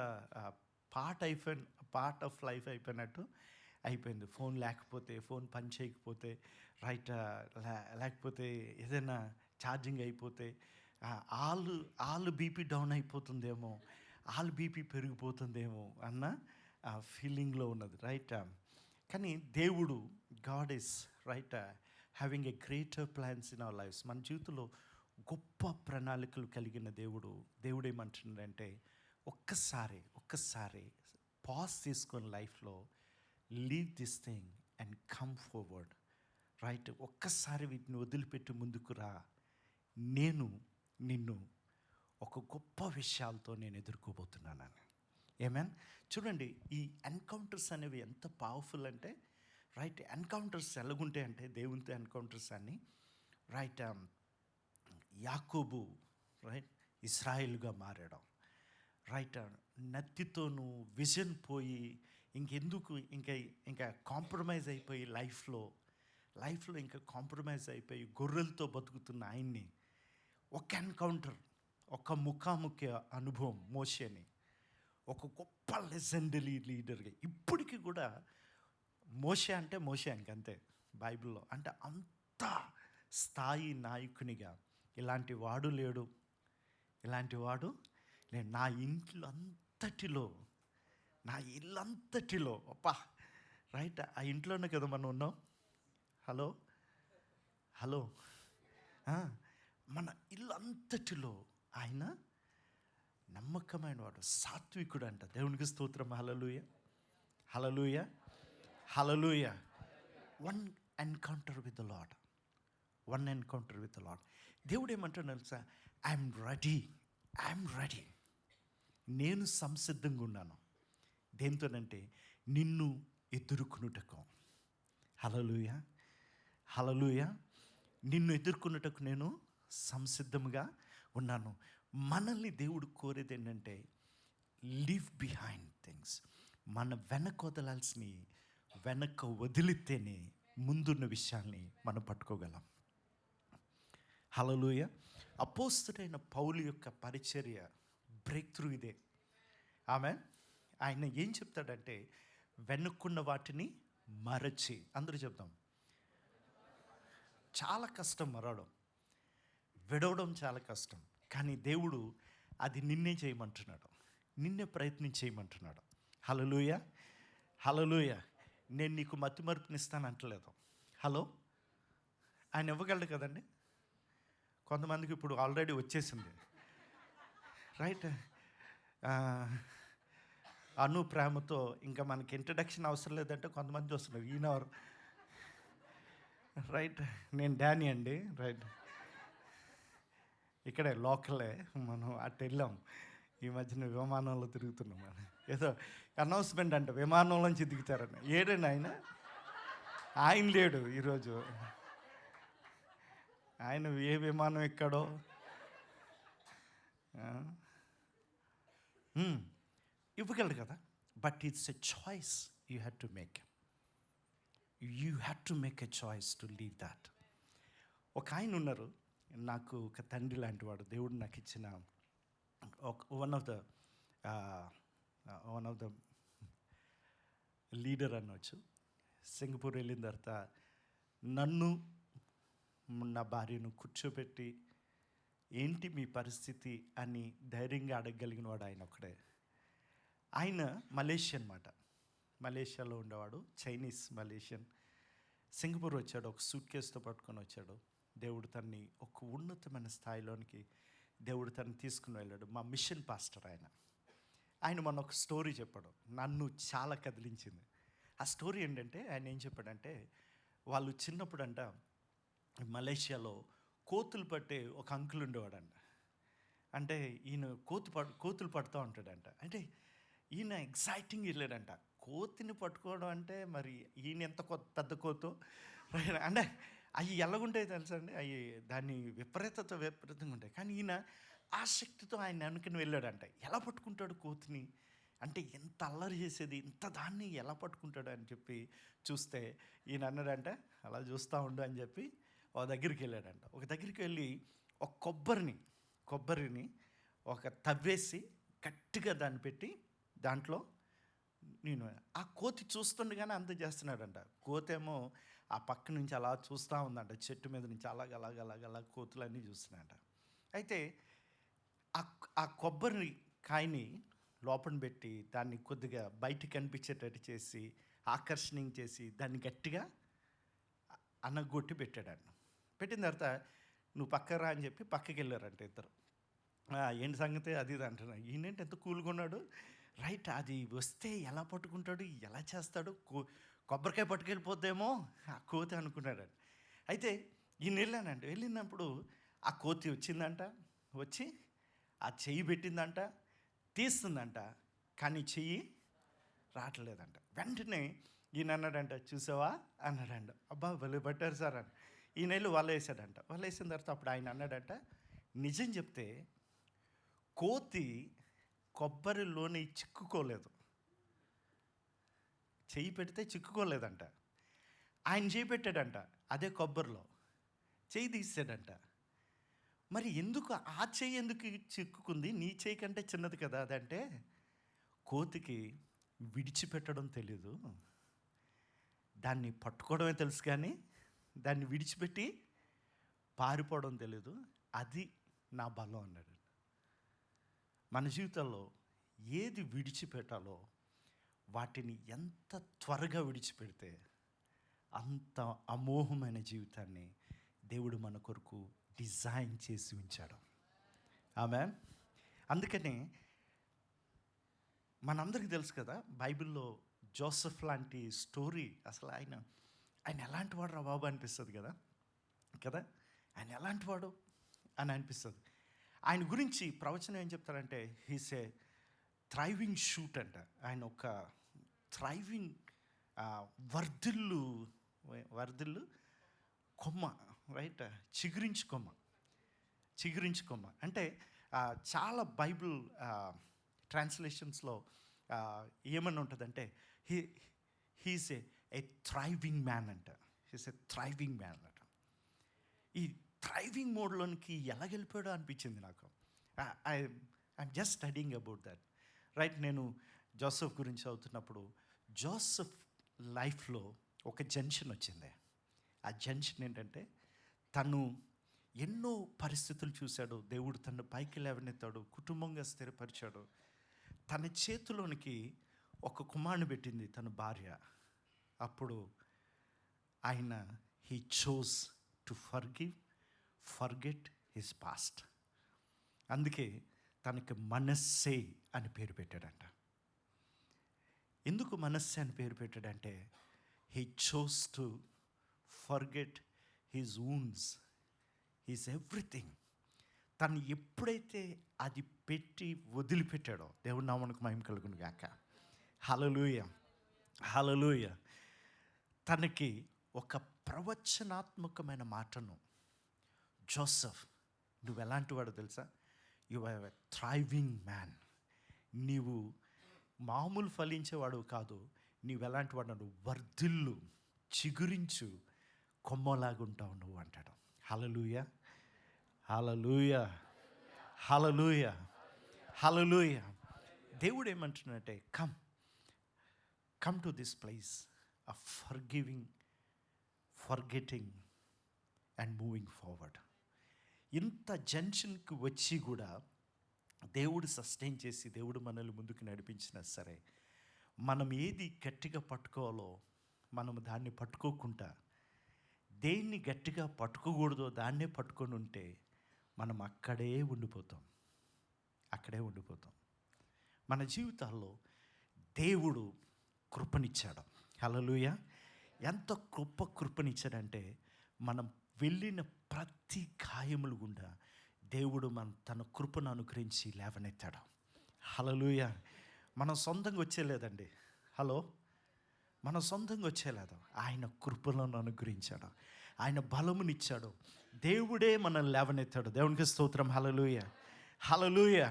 part of life అయిపోయినట్టు అయిపోయింది. ఫోన్ లేకపోతే, ఫోన్ పని చేయకపోతే, రైట్, లేకపోతే ఏదైనా ఛార్జింగ్ అయిపోతే ఆళ్ళు బీపీ డౌన్ అయిపోతుందేమో, బీపీ పెరిగిపోతుందేమో అన్న ఫీలింగ్లో ఉన్నది. రైట్. కానీ దేవుడు, God is right having a greater plans in our lives. మన జీవితంలో గొప్ప ప్రణాళికలు కలిగిన దేవుడు ఏమంటున్నాడంటే, ఒక్కసారి పాజ్ తీసుకొని లైఫ్లో leave this thing and come forward. Right, ఒక్కసారి వీటిని వదిలిపెట్టి ముందుకు రా. నేను నిన్ను ఒక గొప్ప విషయాలతో నేను ఎదుర్కోబోతున్నానని. ఏమేన్. చూడండి, ఈ ఎన్కౌంటర్స్ అనేవి ఎంత పవర్ఫుల్ అంటే, రైట్, ఎన్కౌంటర్స్ ఎలాగుంటాయి అంటే దేవునితో ఎన్కౌంటర్స్ అని, రైట్, యాకోబు రైట్ ఇశ్రాయేలుగా మారడం, రైట్ నత్తితోనూ విజన్ పోయి ఇంకెందుకు ఇంకా కాంప్రమైజ్ అయిపోయి లైఫ్లో ఇంకా కాంప్రమైజ్ అయిపోయి గొర్రెలతో బతుకుతున్న ఆయన్ని ఒక ఎన్కౌంటర్, ఒక ముఖాముఖి అనుభవం మోషేని ఒక గొప్ప లెజెండరీ లీడర్గా ఇప్పటికీ కూడా మోషే అంటే మోషే ఇంకంతే బైబిల్లో. అంటే అంత స్థాయి నాయకునిగా ఇలాంటి వాడు లేడు. నా ఇల్లంతటిలో అప్పా రైట్ ఆ ఇంట్లోనే కదా మనం ఉన్నాం. హలో మన ఇల్లంతటిలో ఆయన నమ్మకమైన వాడు, సాత్వికుడు అంట. దేవునికి స్తోత్రం. Hallelujah. One encounter with the lord. దేవుడు ఏమంటాడు తెలుసా? I'm ready. నేను సంసిద్ధంగా ఉన్నాను. దేంతోనంటే నిన్ను ఎదుర్కొనుటకు. హల్లెలూయా. నిన్ను ఎదుర్కొనుటకు నేను సంసిద్ధంగా ఉన్నాను. మనల్ని దేవుడు కోరేది ఏంటంటే లీవ్ బిహైండ్ థింగ్స్. మన వెనక వదిలితేనే ముందున్న విషయాల్ని మనం పట్టుకోగలం. హల్లెలూయా. అపోస్తలుడైన పౌలు యొక్క పరిచర్య బ్రేక్ త్రూ ఇదే. ఆమెన్. ఆయన ఏం చెప్తాడంటే వెనుక్కున్న వాటిని మరచి. అందరూ చెప్తాం. చాలా కష్టం మరవడం, విడవడం చాలా కష్టం. కానీ దేవుడు అది నిన్నే చేయమంటున్నాడు, నిన్నే ప్రయత్నం చేయమంటున్నాడు. హల్లెలూయా. నేను నీకు మతి మరుపునిస్తాను అంటలేదు. ఆయన ఇవ్వగలడు కదండి. కొంతమందికి ఇప్పుడు ఆల్రెడీ వచ్చేసింది రైట్. అను ప్రేమతో ఇంకా మనకి ఇంట్రడక్షన్ అవసరం లేదంటే కొంతమంది వస్తున్నారు. ఈయనవరు రైట్. నేను డానీ అండి. రైట్. ఇక్కడే లోకలే. మనం అటు వెళ్ళాం. ఈ మధ్యన విమానంలో తిరుగుతున్నాం. ఏదో అనౌన్స్మెంట్ అంట విమానంలోంచి దిగుతారని. ఏడండి ఆయన లేడు ఈరోజు. ఆయన ఏ విమానం ఎక్కడో ఇవ్వగలడు కదా. But it's a choice you had to make a choice to leave that. ఒక ఆయన ఉన్నారు, నాకు ఒక తండ్రి లాంటి వాడు. దేవుడు నాకు ఇచ్చిన వన్ ఆఫ్ ద లీడర్ అనవచ్చు. సింగపూర్ వెళ్ళిన తర్వాత నన్ను నా భార్యను కూర్చోబెట్టి ఏంటి మీ పరిస్థితి అని ధైర్యంగా అడగగలిగిన వాడు ఆయన ఒక్కడే. ఆయన మలేషియాలో ఉండేవాడు. Chinese Malaysian. సింగపూర్ వచ్చాడు, ఒక సూట్ కేసుతో పట్టుకొని వచ్చాడు. దేవుడు తనని ఒక ఉన్నతమైన స్థాయిలోనికి దేవుడు తనని తీసుకుని వెళ్ళాడు. మా మిషన్ పాస్టర్ ఆయన మొన్న ఒక స్టోరీ చెప్పాడు, నన్ను చాలా కదిలించింది. ఆ స్టోరీ ఏంటంటే ఆయన ఏం చెప్పాడంటే వాళ్ళు చిన్నప్పుడంట మలేషియాలో కోతులు పట్టే ఒక అంకుల్ ఉండేవాడంట. అంటే ఈయన కోతులు పడుతూ ఉంటాడంట. అంటే ఈయన ఎగ్జైటింగ్ వెళ్ళాడంట. కోతిని పట్టుకోవడం అంటే మరి ఈయన ఎంత పెద్ద కోతో అంటే అవి ఎలాగుంటాయి తెలుసా అండి. అవి దాన్ని విపరీతంగా ఉంటాయి. కానీ ఈయన ఆసక్తితో ఆయన అనుకుని వెళ్ళాడంట. ఎలా పట్టుకుంటాడు కోతిని, అంటే ఎంత అల్లరి చేసేది, ఇంత దాన్ని ఎలా పట్టుకుంటాడు అని చెప్పి చూస్తే ఈయన అన్నాడంట అలా చూస్తూ ఉండు అని చెప్పి ఒక దగ్గరికి వెళ్ళాడంట. ఒక దగ్గరికి వెళ్ళి ఒక కొబ్బరిని ఒక తవ్వేసి గట్టిగా దాన్ని పెట్టి దాంట్లో నేను ఆ కోతి చూస్తుండగానే అంత చేస్తున్నాడంట. కోతేమో ఆ పక్క నుంచి అలా చూస్తూ ఉందంట, చెట్టు మీద నుంచి అలాగ కోతులన్నీ చూస్తున్నాయంట. అయితే ఆ కొబ్బరి కాయని లోపల పెట్టి దాన్ని కొద్దిగా బయటికి కనిపించేటట్టు చేసి ఆకర్షణీయం చేసి దాన్ని గట్టిగా అన్నగొట్టి పెట్టాడంట. పెట్టిన తర్వాత నువ్వు పక్కరా అని చెప్పి పక్కకి వెళ్ళారంట ఇద్దరు. ఏంటి సంగతి అది ఇది అంటున్నాడు. ఈయనేంటి ఎంత కూల్గా ఉన్నాడు. రైట్, అది వస్తే ఎలా పట్టుకుంటాడు, ఎలా చేస్తాడు, కొబ్బరికాయ పట్టుకెళ్ళిపోద్దేమో ఆ కోతి అనుకున్నాడు. అయితే ఈయన వెళ్ళినప్పుడు ఆ కోతి వచ్చిందంట. వచ్చి ఆ చెయ్యి పెట్టిందంట, తీస్తుందంట. కానీ చెయ్యి రావట్లేదంట. వెంటనే ఈయన అన్నాడంట, చూసావా అన్నాడంట. అబ్బా భలే పట్టారు సార్ అని ఈయన వెళ్ళి వల వేసాడంట. వల వేసిన తర్వాత అప్పుడు ఆయన అన్నాడంట, నిజం చెప్తే కోతి కొబ్బరిలోని చిక్కుకోలేదు, చెయ్యి పెడితే చిక్కుకోలేదంట. ఆయన చేయి పెట్టాడంట అదే కొబ్బరిలో, చెయ్యి తీసాడంట. మరి ఎందుకు ఆ చెయ్యి ఎందుకు చిక్కుకుంది? నీ చెయ్యి కంటే చిన్నది కదా అదంటే, కోతికి విడిచిపెట్టడం తెలీదు, దాన్ని పట్టుకోవడమే తెలుసు కానీ దాన్ని విడిచిపెట్టి పారిపోవడం తెలీదు. అది నా బలం అన్నాడు. మన జీవితంలో ఏది విడిచిపెట్టాలో వాటిని ఎంత త్వరగా విడిచిపెడితే అంత అమోఘమైన జీవితాన్ని దేవుడు మన కొరకు డిజైన్ చేసి ఉంచాడు. ఆమేన్. అందుకనే మనందరికీ తెలుసు కదా, బైబిల్లో జోసెఫ్ లాంటి స్టోరీ. అసలు ఆయన ఎలాంటి వాడు రా బాబు అనిపిస్తుంది కదా కదా ఆయన ఎలాంటి వాడు అని అనిపిస్తుంది. ఆయన గురించి ప్రవచనం ఏం చెప్తారంటే, హీస్ ఏ థ్రైవింగ్ షూట్ అంట. ఆయన ఒక థ్రైవింగ్ వర్ధిల్లు కొమ్మ, రైట్, చిగురించి కొమ్మ అంటే చాలా బైబిల్ ట్రాన్స్లేషన్స్లో ఏమని ఉంటుందంటే హీస్ ఏ థ్రైవింగ్ మ్యాన్ అంట. హీస్ ఏ థ్రైవింగ్ మ్యాన్ అంట. ఈ థ్రైవింగ్ మోడ్లోనికి ఎలా వెళ్ళిపోయాడో అనిపించింది నాకు. I'm just studying about that, right. నేను జోసెఫ్ గురించి చదువుతున్నప్పుడు జోసెఫ్ లైఫ్లో ఒక జంక్షన్ వచ్చింది. ఆ జంక్షన్ ఏంటంటే, తను ఎన్నో పరిస్థితులు చూశాడు, దేవుడు తను పైకి లేవనెత్తాడు, కుటుంబంగా స్థిరపరిచాడు. తన చేతిలోనికి ఒక కుమారుని పెట్టింది తన భార్య. అప్పుడు ఆయన he chose to forget his past. అందుకే తనకి మనస్సే అని పేరు పెట్టాడంట. ఎందుకు మనస్సే అని పేరు పెట్టాడంటే, he chose to forget his wounds, his everything. తను ఎప్పుడైతే అది పెట్టి వదిలిపెట్టాడో, దేవుడి నామమునకు మహిమ కలుగును గాక. హల్లెలూయా, హల్లెలూయా. తనకి ఒక ప్రవచనాత్మకమైన మాటను, జోసెఫ్ నువ్వు ఎలాంటి వాడు తెలుసా, you are a thriving man, నీవు మామూలు ఫలించేవాడు కాదు, నీవు ఎలాంటి వాడు, నువ్వు వర్ధిల్లు, చిగురించు కొమ్మలాగుంటావు నువ్వు అంటాడు. హల్లెలూయా, హల్లెలూయా, హల్లెలూయా, హల్లెలూయా. దేవుడు ఏమంటున్నాడంటే, come to this place of forgetting and moving forward. ఇంత జంక్షన్కి వచ్చి కూడా దేవుడు సస్టైన్ చేసి, దేవుడు మనల్ని ముందుకు నడిపించినా సరే, మనం ఏది గట్టిగా పట్టుకోవాలో మనం దాన్ని పట్టుకోకుండా, దేన్ని గట్టిగా పట్టుకోకూడదో దాన్నే పట్టుకొని ఉంటే మనం అక్కడే ఉండిపోతాం. మన జీవితాల్లో దేవుడు కృపనిచ్చాడు. హల్లెలూయా. ఎంత కృపనిచ్చాడంటే, మనం వెళ్ళిన ప్రతి గాయములు గుండా దేవుడు తన కృపను అనుగ్రహించి లేవనెత్తాడు. హల్లెలూయా. మనం సొంతంగా వచ్చేలేదండి. మనం సొంతంగా వచ్చేలేదు, ఆయన కృపలను అనుగ్రహించాడు, ఆయన బలమునిచ్చాడు, దేవుడే మనల్ని లేవనెత్తాడు. దేవునికి స్తోత్రం. హల్లెలూయా, హల్లెలూయా.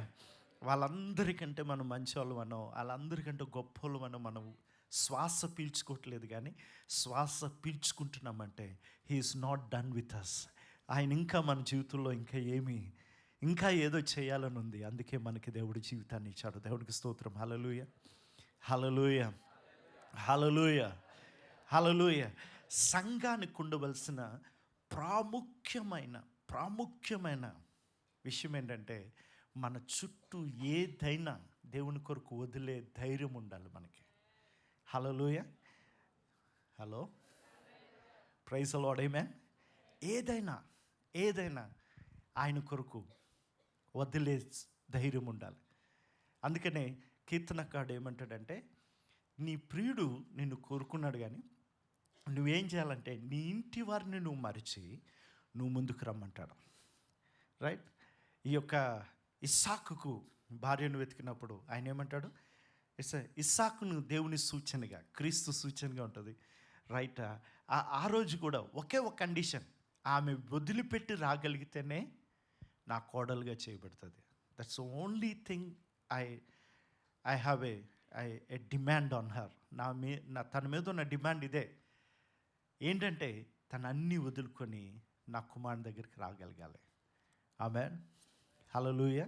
వాళ్ళందరికంటే మనం మంచివాళ్ళు, వాళ్ళందరికంటే గొప్పలు మనం శ్వాస పీల్చుకోవట్లేదు, కానీ శ్వాస పీల్చుకుంటున్నామంటే he is not done with us. ఆయన ఇంకా మన జీవితంలో ఇంకా ఏదో చేయాలని ఉంది. అందుకే మనకి దేవుడి జీవితాన్ని ఇచ్చాడు. దేవుడికి స్తోత్రం. హల్లెలూయా, హల్లెలూయా, హల్లెలూయా, హల్లెలూయా. సంఘానికి ఉండవలసిన ప్రాముఖ్యమైన విషయం ఏంటంటే, మన చుట్టూ ఏదైనా దేవుని కొరకు వదిలే ధైర్యం ఉండాలి మనకి. హల్లెలూయా, హలో, ప్రైజ్ ది లార్డ్, ఆమేన్. ఏదైనా ఆయన కొరకు వదిలే ధైర్యం ఉండాలి. అందుకనే కీర్తనకారుడు ఏమంటాడంటే, నీ ప్రియుడు నిన్ను కోరుకున్నాడు, కానీ నువ్వేం చేయాలంటే నీ ఇంటి వారిని నువ్వు మరిచి నువ్వు ముందుకు రమ్మంటాడు, రైట్. ఈ యొక్క ఇస్సాకుకు భార్యను వెతికినప్పుడు ఆయన ఏమంటాడు, ఇస్సాకును దేవుని సూచనగా, క్రీస్తు సూచనగా ఉంటుంది, రైట్. ఆ రోజు కూడా ఒకే ఒక కండిషన్, ఆమె వదిలిపెట్టి రాగలిగితేనే నా కోడలుగా చేయబడుతుంది. That's only thing I have a demand on her. తన మీద ఉన్న డిమాండ్ ఇదే, ఏంటంటే తను అన్నీ వదులుకొని నా కుమారుని దగ్గరికి రాగలగాలి. ఆమేన్, హల్లెలూయా.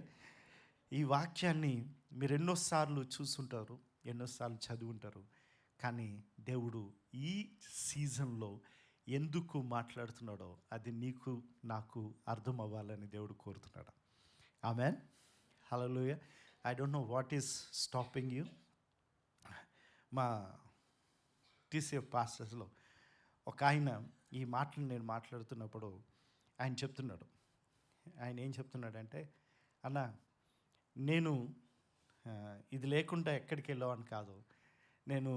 ఈ వాక్యాన్ని మీరు ఎన్నోసార్లు చూసుంటారు, ఎన్నోసార్లు చదువుంటారు. కానీ దేవుడు ఈ సీజన్లో ఎందుకు మాట్లాడుతున్నాడో అది నీకు నాకు అర్థం అవ్వాలని దేవుడు కోరుతున్నాడు. Amen, hallelujah. I don't know what is stopping you. మా టీసీఎఫ్ పాస్టర్స్లో ఒక ఆయన ఈ మాటలు నేను మాట్లాడుతున్నప్పుడు ఆయన చెప్తున్నాడు. ఆయన ఏం చెప్తున్నాడంటే, అన్న నేను ఇది లేకుండా ఎక్కడికి వెళ్ళావని కాదు, నేను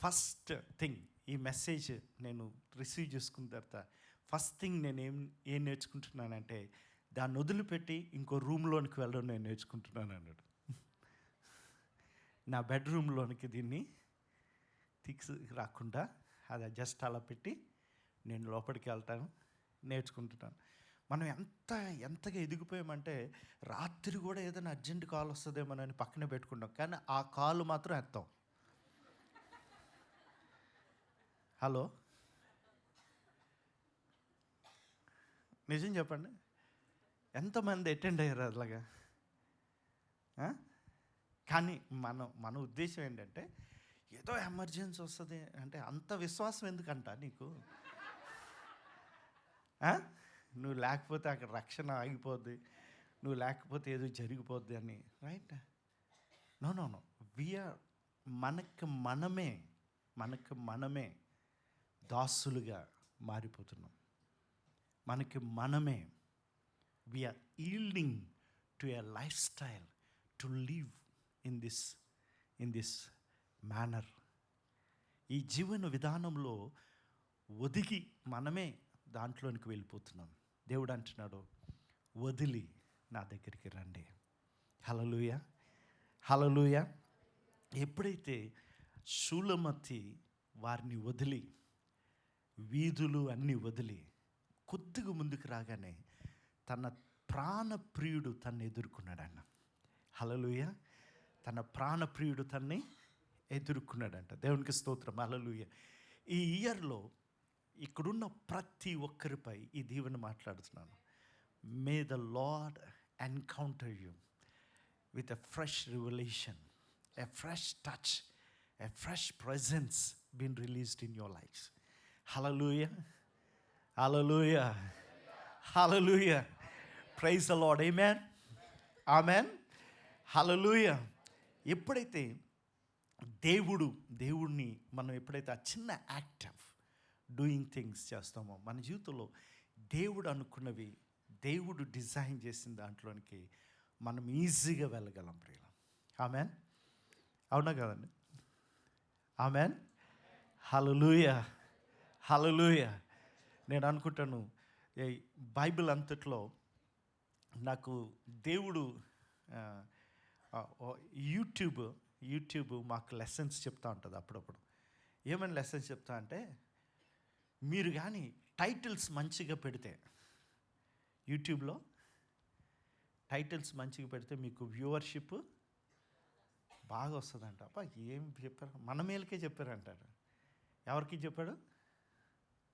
ఫస్ట్ థింగ్ ఈ మెసేజ్ నేను రిసీవ్ చేసుకున్న తర్వాత ఫస్ట్ థింగ్ నేను ఏం నేర్చుకుంటున్నానంటే దాన్ని వదిలిపెట్టి ఇంకో రూమ్లోనికి వెళ్ళడం నేను నేర్చుకుంటున్నాను అన్నాడు. నా బెడ్రూమ్లోనికి దీన్ని రాకుండా అది జస్ట్ అలా పెట్టి నేను లోపలికి వెళ్తాను, నేర్చుకుంటున్నాను. మనం ఎంతగా ఎదిగిపోయామంటే రాత్రి కూడా ఏదైనా అర్జెంట్ కాల్ వస్తుందేమోనని పక్కనే పెట్టుకుంటాం, కానీ ఆ కాల్ మాత్రం ఎత్తాం. హలో, నిజం చెప్పండి, ఎంతమంది అటెండ్ అయ్యారు అలాగా? కానీ మన ఉద్దేశం ఏంటంటే ఏదో ఎమర్జెన్సీ వస్తుంది అంటే అంత విశ్వాసం ఎందుకంట నీకు? నువ్వు లేకపోతే అక్కడ రక్షణ ఆగిపోద్ది, నువ్వు లేకపోతే ఏదో జరిగిపోద్ది అని, right? No no no, we're మనకు మనమే దాసులుగా మారిపోతున్నాం. మనకి మనమే we're yielding to a lifestyle to live in this manner. ఈ జీవన విధానంలో ఒదిగి మనమే దాంట్లోనికి వెళ్ళిపోతున్నాం. దేవుడు అంటున్నాడు, వదిలి నా దగ్గరికి రండి. హల్లెలూయా, హల్లెలూయా. ఎప్పుడైతే షూలమతి వారిని వదిలి, వీధులు అన్నీ వదిలి కొద్దిగా ముందుకు రాగానే తన ప్రాణప్రియుడు తన్ని ఎదుర్కొన్నాడన్న. హల్లెలూయా, తన ప్రాణప్రియుడు తన్ని ఎదుర్కొన్నాడంట. దేవునికి స్తోత్రం, హల్లెలూయా. ఈ ఇయర్లో ఇక్కడున్న ప్రతి ఒక్కరిపై ఈ దీవెన మాట్లాడుతున్నాను. May the lord encounter you with a fresh revolution, a fresh touch, a fresh presence been released in your life. Hallelujah, hallelujah, hallelujah. Praise the lord. Amen, amen, hallelujah. ఎప్పుడైతే దేవుడిని మనం ఎప్పుడైతే ఆ చిన్న యాక్ట్ ఆఫ్ డూయింగ్ థింగ్స్ చేస్తామో, మన జీవితంలో దేవుడు అనుకున్నవి, దేవుడు డిజైన్ చేసిన దాంట్లోనికి మనం ఈజీగా వెళ్ళగలం ప్రియుల. ఆమేన్, అవునా కదండి? ఆమేన్, హల్లెలూయా, హల్లెలూయా. నేను అనుకుంటాను బైబిల్ అంతట్లో నాకు దేవుడు యూట్యూబ్ మాకు లెసన్స్ చెప్తా ఉంటుంది అప్పుడప్పుడు. ఏమైనా లెసన్స్ చెప్తా అంటే, మీరు కానీ టైటిల్స్ మంచిగా పెడితే, యూట్యూబ్లో టైటిల్స్ మంచిగా పెడితే మీకు వ్యూవర్షిప్ బాగా వస్తుందంట. అబ్బా, ఏం చెప్పారు? మన మేలుకే చెప్పారంటారు. ఎవరికి చెప్పాడు?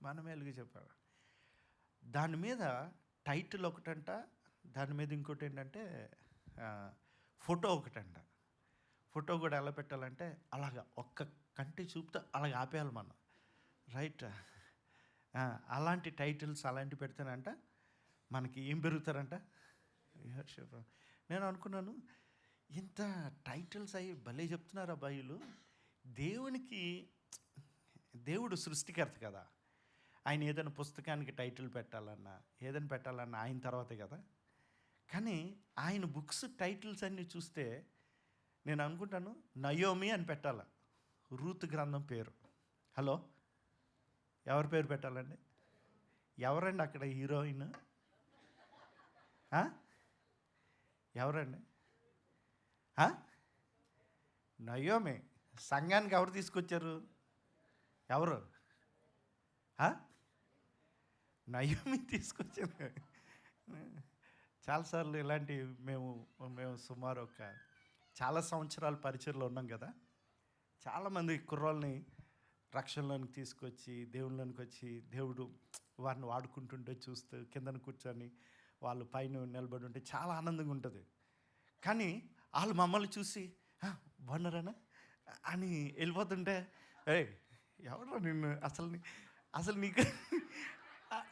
మన మేలుకే చెప్పాడు. దాని మీద టైటిల్ ఒకటంట, దాని మీద ఇంకోటి ఏంటంటే ఫోటో ఒకటంట. ఫోటో కూడా ఎలా పెట్టాలంటే అలాగా ఒక్క కంటి చూపుతో అలాగ ఆపేయాలి మనం, రైట్? అలాంటి టైటిల్స్ అలాంటివి పెడితేనంట మనకి ఏం పెరుగుతారంట? నేను అనుకున్నాను, ఇంత టైటిల్స్ అయ్యి భలే చెప్తున్నారు అబ్బాయిలు. దేవుడు సృష్టికర్త కదా, ఆయన ఏదైనా పుస్తకానికి టైటిల్ పెట్టాలన్నా, ఏదైనా పెట్టాలన్నా ఆయన తర్వాతే కదా. కానీ ఆయన బుక్స్ టైటిల్స్ అన్నీ చూస్తే నేను అనుకుంటాను, నయోమి అని పెట్టాల, రూత్ గ్రంథం పేరు. హలో, ఎవరి పేరు పెట్టాలండి? ఎవరండి అక్కడ హీరోయిన్? ఎవరండి? నయోమి. సంఘానికి ఎవరు తీసుకొచ్చారు? ఎవరు? నయోమి తీసుకొచ్చారు. చాలాసార్లు ఇలాంటి మేము సుమారు ఒక చాలా సంవత్సరాల పరిచయలో ఉన్నాం కదా, చాలామంది కుర్రోళ్ళని రక్షణలోనికి తీసుకొచ్చి దేవుళ్ళలోనికి వచ్చి దేవుడు వారిని వాడుకుంటుంటే చూస్తూ కిందన కూర్చొని వాళ్ళు పైన నిలబడి ఉంటే చాలా ఆనందంగా ఉంటుంది. కానీ వాళ్ళు మమ్మల్ని చూసి బాగున్నారనా అని వెళ్ళిపోతుంటే, ఎవరు నిన్ను అసలు నీకు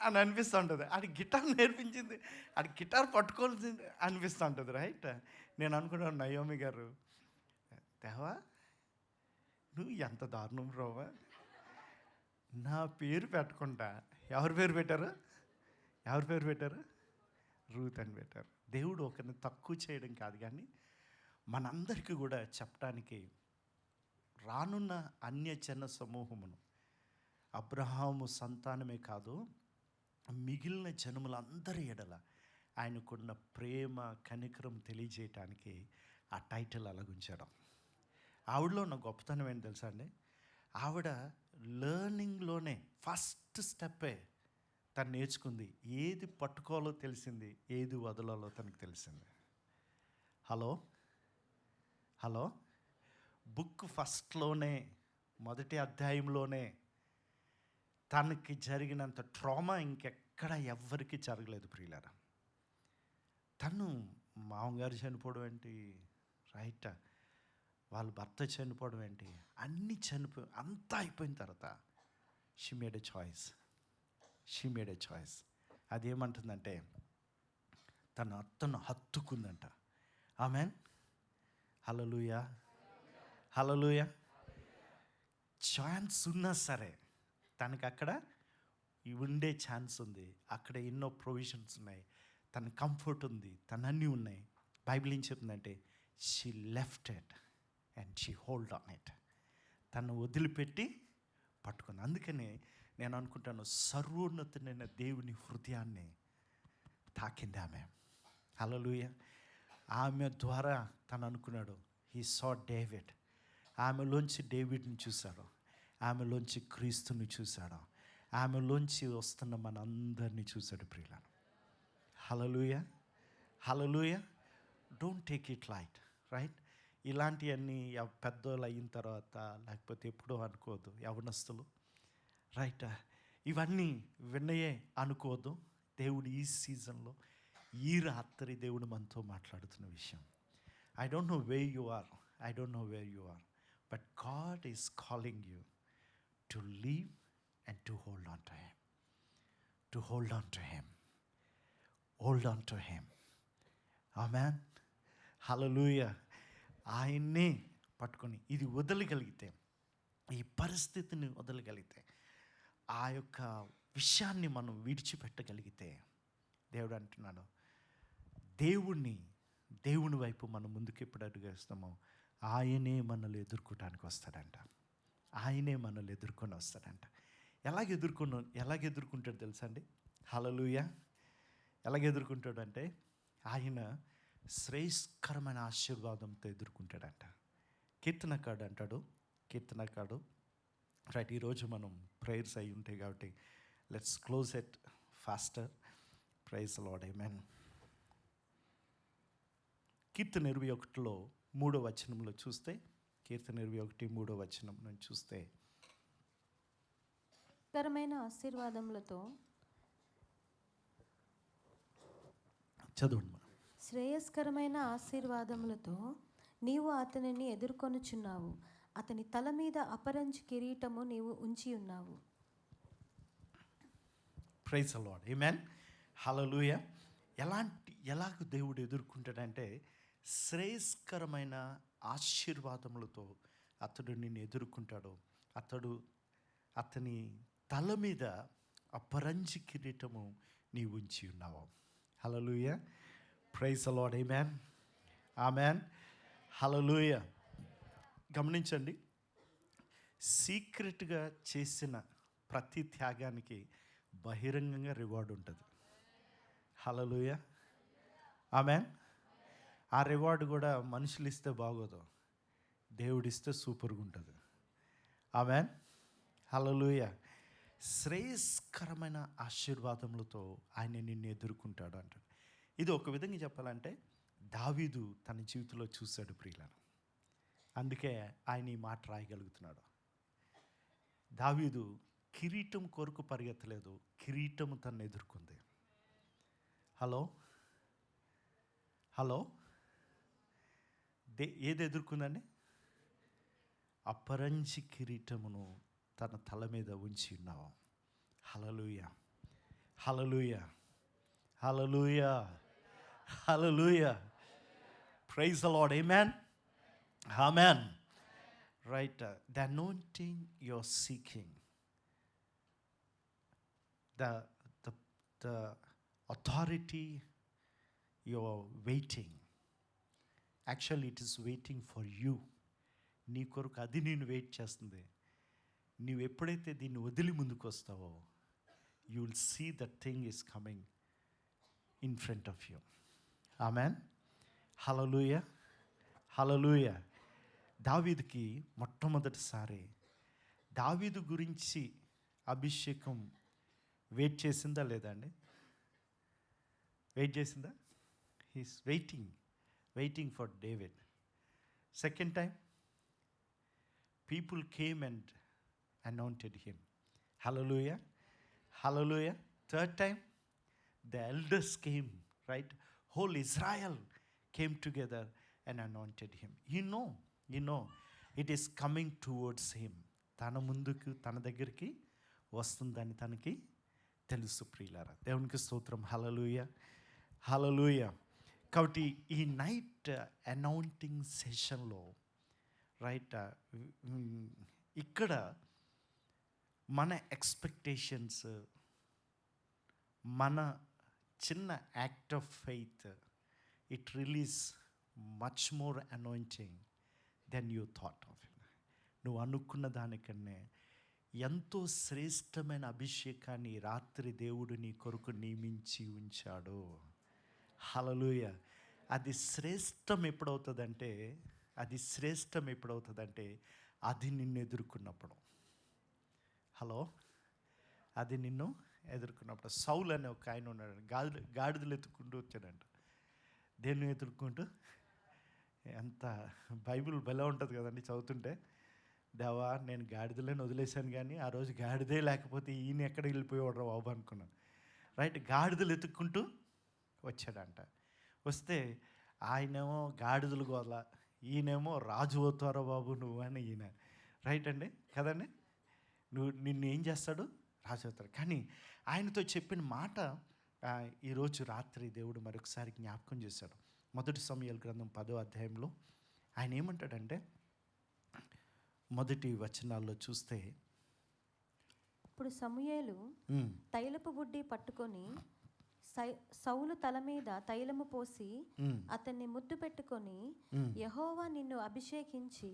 అని అనిపిస్తూ ఉంటుంది. ఆడి గిటార్ నేర్పించింది, ఆడి గిటార్ పట్టుకోవాల్సింది అనిపిస్తూ ఉంటుంది. రైట్, నేను అనుకున్నాను నయోమి గారు, దేవా నువ్వు ఎంత దారుణం రోవా, నా పేరు పెట్టకుండా ఎవరి పేరు పెట్టారు? రూత్ అని పెట్టారు. దేవుడు ఒకరిని తక్కువ చేయడం కాదు, కానీ మనందరికీ కూడా చెప్పడానికి రానున్న అన్యజన సమూహమును అబ్రహాము సంతానమే కాదు, మిగిలిన జనములందరి ఎడల ఆయనకున్న ప్రేమ కనికరం తెలియజేయటానికి ఆ టైటిల్ అలాగుంచడం. ఆవిడలో ఉన్న గొప్పతనం ఏంటి తెలుసా అండి? ఆవిడ లెర్నింగ్లోనే ఫస్ట్ స్టెప్పే తను నేర్చుకుంది. ఏది పట్టుకోవాలో తెలిసింది, ఏది వదలాలో తనకు తెలిసింది. హలో బుక్ ఫస్ట్లోనే మొదటి అధ్యాయంలోనే తనకి జరిగినంత ట్రామా ఇంకెక్కడ ఎవ్వరికి జరగలేదు ప్రియులారా. తను మామగారు చనిపోవడం ఏంటి, రైట్, వాళ్ళ భర్త చనిపోవడం ఏంటి, అన్నీ అంతా అయిపోయిన తర్వాత షీ మేడ్ ఎ చాయిస్. అదేమంటుందంటే తన అత్తను హత్తుకుందంట. ఆమెన్, హల్లెలూయా. ఛాన్స్ ఉన్నా సరే తనకి అక్కడ ఉండే ఛాన్స్ ఉంది, అక్కడ ఎన్నో ప్రొవిజన్స్ ఉన్నాయి, తన కంఫర్ట్ ఉంది, తన అన్నీ ఉన్నాయి. బైబిల్ ఏం చెప్తుందంటే she left it and she hold on it. తను వదిలిపెట్టి పట్టుకుంది. అందుకని నేను అనుకుంటాను, సర్వోన్నతుడైన దేవుని హృదయాన్ని తాకింది ఆమె. హల్లెలూయా. ఆమె ద్వారా తను అనుకున్నాడు, హీ సా డేవిడ్. ఆమెలోంచి డేవిడ్ని చూశాడు, ఆమెలోంచి క్రీస్తుని చూశాడు, ఆమెలోంచి వస్తున్న మన అందరినీ చూశాడు ప్రియులను. Hallelujah. Don't take it light, right. ఇలాంటివన్నీ పెద్దోళ్ళు అయిన తర్వాత లేకపోతే ఎప్పుడో అనుకోవద్దు యవనస్తులు, రైట్. ఇవన్నీ విన్నయే అనుకోవద్దు. దేవుడు ఈ సీజన్లో ఈ రాత్రి దేవుడు మనతో మాట్లాడుతున్న విషయం. I don't know where you are, but God is calling you to leave and to hold on to him. Amen, hallelujah. ఆయన్నే పట్టుకొని ఇది వదలగలిగితే, ఈ పరిస్థితిని వదలగలిగితే, ఆ యొక్క విషయాన్ని మనం విడిచిపెట్టగలిగితే, దేవుడు అంటున్నాడు, దేవుని వైపు మనం ముందుకు ఎప్పుడు అడుగేస్తామో ఆయనే మనల్ని ఎదుర్కోవడానికి వస్తాడంట. ఎలాగ ఎదుర్కొంటాడు తెలుసా అండి? హల్లెలూయా. ఎలాగ ఎదుర్కొంటాడంటే ఆయన శ్రేయస్కరమైన ఆశీర్వాదంతో ఎదుర్కొంటాడంట. కీర్తనకాడు రైట్. ఈరోజు మనం ప్రేయర్స్ అయి ఉంటాయి కాబట్టి let's close it faster. Praise the lord, amen. కీర్తన 21లో 3వ వచనంలో చూస్తే, కీర్తన 21 3వ వచనం నుంచి చూస్తే, ఆశీర్వాదములతో చదవండి. శ్రేయస్కరమైన ఆశీర్వాదములతో నీవు అతనిని ఎదుర్కొనుచున్నావు, అతని తల మీద అపరంజి కిరీటము నీవు ఉంచి ఉన్నావు. ప్రైజ్ ది లార్డ్, ఆమేన్, హల్లెలూయా. ఎలాగ దేవుడు ఎదుర్కొంటాడంటే శ్రేయస్కరమైన ఆశీర్వాదములతో అతడు నిన్ను ఎదుర్కొంటాడు. అతని తల మీద అపరంజి కిరీటము నీవు ఉంచి ఉన్నావు. హల్లెలూయా. ప్రైజ్ ది లార్డ్, ఆమేన్, హల్లెలూయా. గమనించండి, సీక్రెట్గా చేసిన ప్రతి త్యాగానికి బహిరంగంగా రివార్డు ఉంటుంది. హల్లెలూయా, ఆమేన్. ఆ రివార్డు కూడా మనుషులు ఇస్తే బాగోదు, దేవుడిస్తే సూపర్గా ఉంటుంది. ఆమేన్, హల్లెలూయా. శ్రేయస్కరమైన ఆశీర్వాదములతో ఆయన నిన్ను ఎదుర్కొంటాడు అంటాడు. ఇది ఒక విధంగా చెప్పాలంటే దావీదు తన జీవితంలో చూశాడు ప్రియులను. అందుకే ఆయన ఈ మాట రాయగలుగుతున్నాడు. దావీదు కిరీటం కొరకు పరిగెత్తలేదు, కిరీటం తను ఎదుర్కొంది. హలో హలో ఏది ఎదుర్కొందండి? అపరంజి కిరీటమును తన తల మీద ఉంచి ఉన్నావు. Hallelujah, hallelujah, hallelujah, hallelujah. Praise the lord. Amen, amen. Right, the anointing you're seeking, the authority you're waiting, actually it is waiting for you. నీ కొరకు అది నేను వెయిట్ చేస్తుంది. నీవు ఎప్పుడైతే దీన్ని వదిలి ముందుకు వస్తావో, you will see that thing is coming in front of you. Amen, hallelujah, hallelujah. దావీదుకి మొట్టమొదటిసారి దావీదు గురించి అభిషేకం వెయిట్ చేసిందా లేదా అండి? వెయిట్ చేసిందా? He's waiting for David. Second time people came and anointed him. Hallelujah, hallelujah. Third time the elders came, right? Whole Israel came together and anointed him. You know it is coming towards him. తన ముందుకు, తన దగ్గరికి వస్తుందని తనకి తెలుసు ప్రియులారా. దేవునికి స్తోత్రం. హల్లెలూయా, హల్లెలూయా. కాబట్టి ఈ నైట్ అనౌంటింగ్ సెషన్లో రైట్ ఇక్కడ మన ఎక్స్పెక్టేషన్స్, మన చిన్న act of faith, it release much more anointing than you thought of. నువ్వు అనుకున్న దానికన్నా ఎంతో శ్రేష్టమైన అభిషేకాన్ని రాత్రి దేవుడు నీ కొరకు నియమించి ఉంచాడు. హల్లెలూయా. అది శ్రేష్టం ఎప్పుడవుతుందంటే అది నిన్ను ఎదుర్కొన్నప్పుడు. హలో, అది నిన్ను ఎదుర్కొన్నప్పుడు. సౌల్ అనే ఒక ఆయన ఉన్నాడు, గాడిదలు ఎత్తుకుంటూ వచ్చాడంట. దేన్ని ఎదుర్కొంటూ? ఎంత బైబిల్ బెల ఉంటుంది కదండి చదువుతుంటే. దేవా, నేను గాడిదలను వదిలేశాను, కానీ ఆ రోజు గాడిదే లేకపోతే ఈయన ఎక్కడ వెళ్ళిపోయేవాడు బాబు అనుకున్నాను. రైట్, గాడిదలు ఎత్తుక్కుంటూ వచ్చాడంట. వస్తే ఆయనేమో గాడిదలు గోల, ఈయనేమో రాజు అవుతారో బాబు నువ్వు అని ఈయన. రైట్ అండి, కదండి? నిన్ను ఏం చేస్తాడు? రాజు అవుతాడు. కానీ ఆయనతో చెప్పిన మాట ఈరోజు రాత్రి దేవుడు మరొకసారి జ్ఞాపకం చేశాడు. 1 సమూయేలు గ్రంథం 10వ అధ్యాయంలో ఆయన ఏమంటాడంటే, మొదటి వచనాల్లో చూస్తే, ఇప్పుడు సమూయేలు తైలపు బుడ్డి పట్టుకొని సౌలు తల మీద తైలము పోసి అతన్ని ముద్దు పెట్టుకొని, యెహోవా నిన్ను అభిషేకించి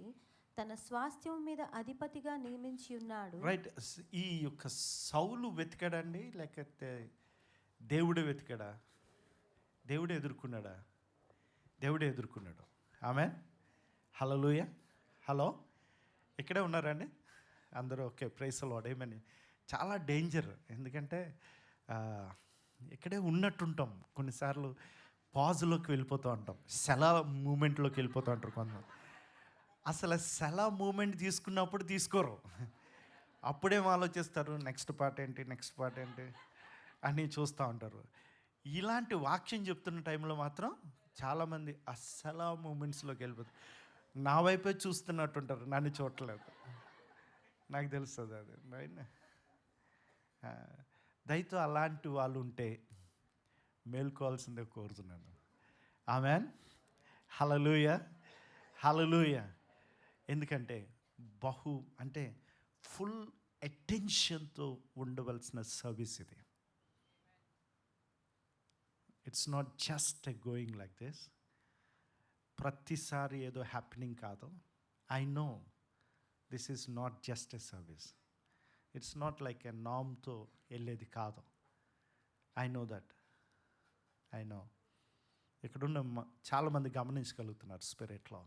తన స్వాస్థ్యం మీద అధిపతిగా నియమించి ఉన్నాడు. రైట్. ఈ యొక్క సౌలు వెతికాడండి, లేకపోతే దేవుడే వెతికాడా? దేవుడే ఎదుర్కొన్నాడా? దేవుడే ఎదుర్కొన్నాడు. ఆమేన్, హల్లెలూయా. హలో, ఇక్కడే ఉన్నారండి అందరూ? Okay, praise the lord. ఏమని చాలా డేంజర్, ఎందుకంటే ఇక్కడే ఉన్నట్టుంటాం. కొన్నిసార్లు పాజ్లోకి వెళ్ళిపోతూ ఉంటాం, సెలా మూమెంట్లోకి వెళ్ళిపోతూ ఉంటారు కొంతమంది. అసలు సెలా మూమెంట్ తీసుకున్నప్పుడు తీసుకోరు, అప్పుడేం ఆలోచిస్తారు, నెక్స్ట్ పార్ట్ ఏంటి అని చూస్తూ ఉంటారు. ఇలాంటి వాక్యం చెప్తున్న టైంలో మాత్రం చాలామంది ఆ సెలా మూమెంట్స్లోకి వెళ్ళిపోతారు. నా వైపే చూస్తున్నట్టుంటారు, నన్ను చూడలేదు. నాకు తెలుస్తుంది అది. దయతో అలాంటి వాళ్ళు ఉంటే మేల్కోవాల్సిందే కోరుతున్నాను. ఆమేన్, హల్లెలూయా, హల్లెలూయా. ఎందుకంటే అంటే ఫుల్ అటెన్షన్తో ఉండవలసిన సర్వీస్ ఇది. It's not just going like this. ప్రతిసారి ఏదో హ్యాపెనింగ్ కాదు. I know this is not just a service. It's not like a నామ్తో వెళ్ళేది కాదు. I know that. ఇక్కడున్న చాలామంది గమనించగలుగుతున్నారు స్పిరిట్లో.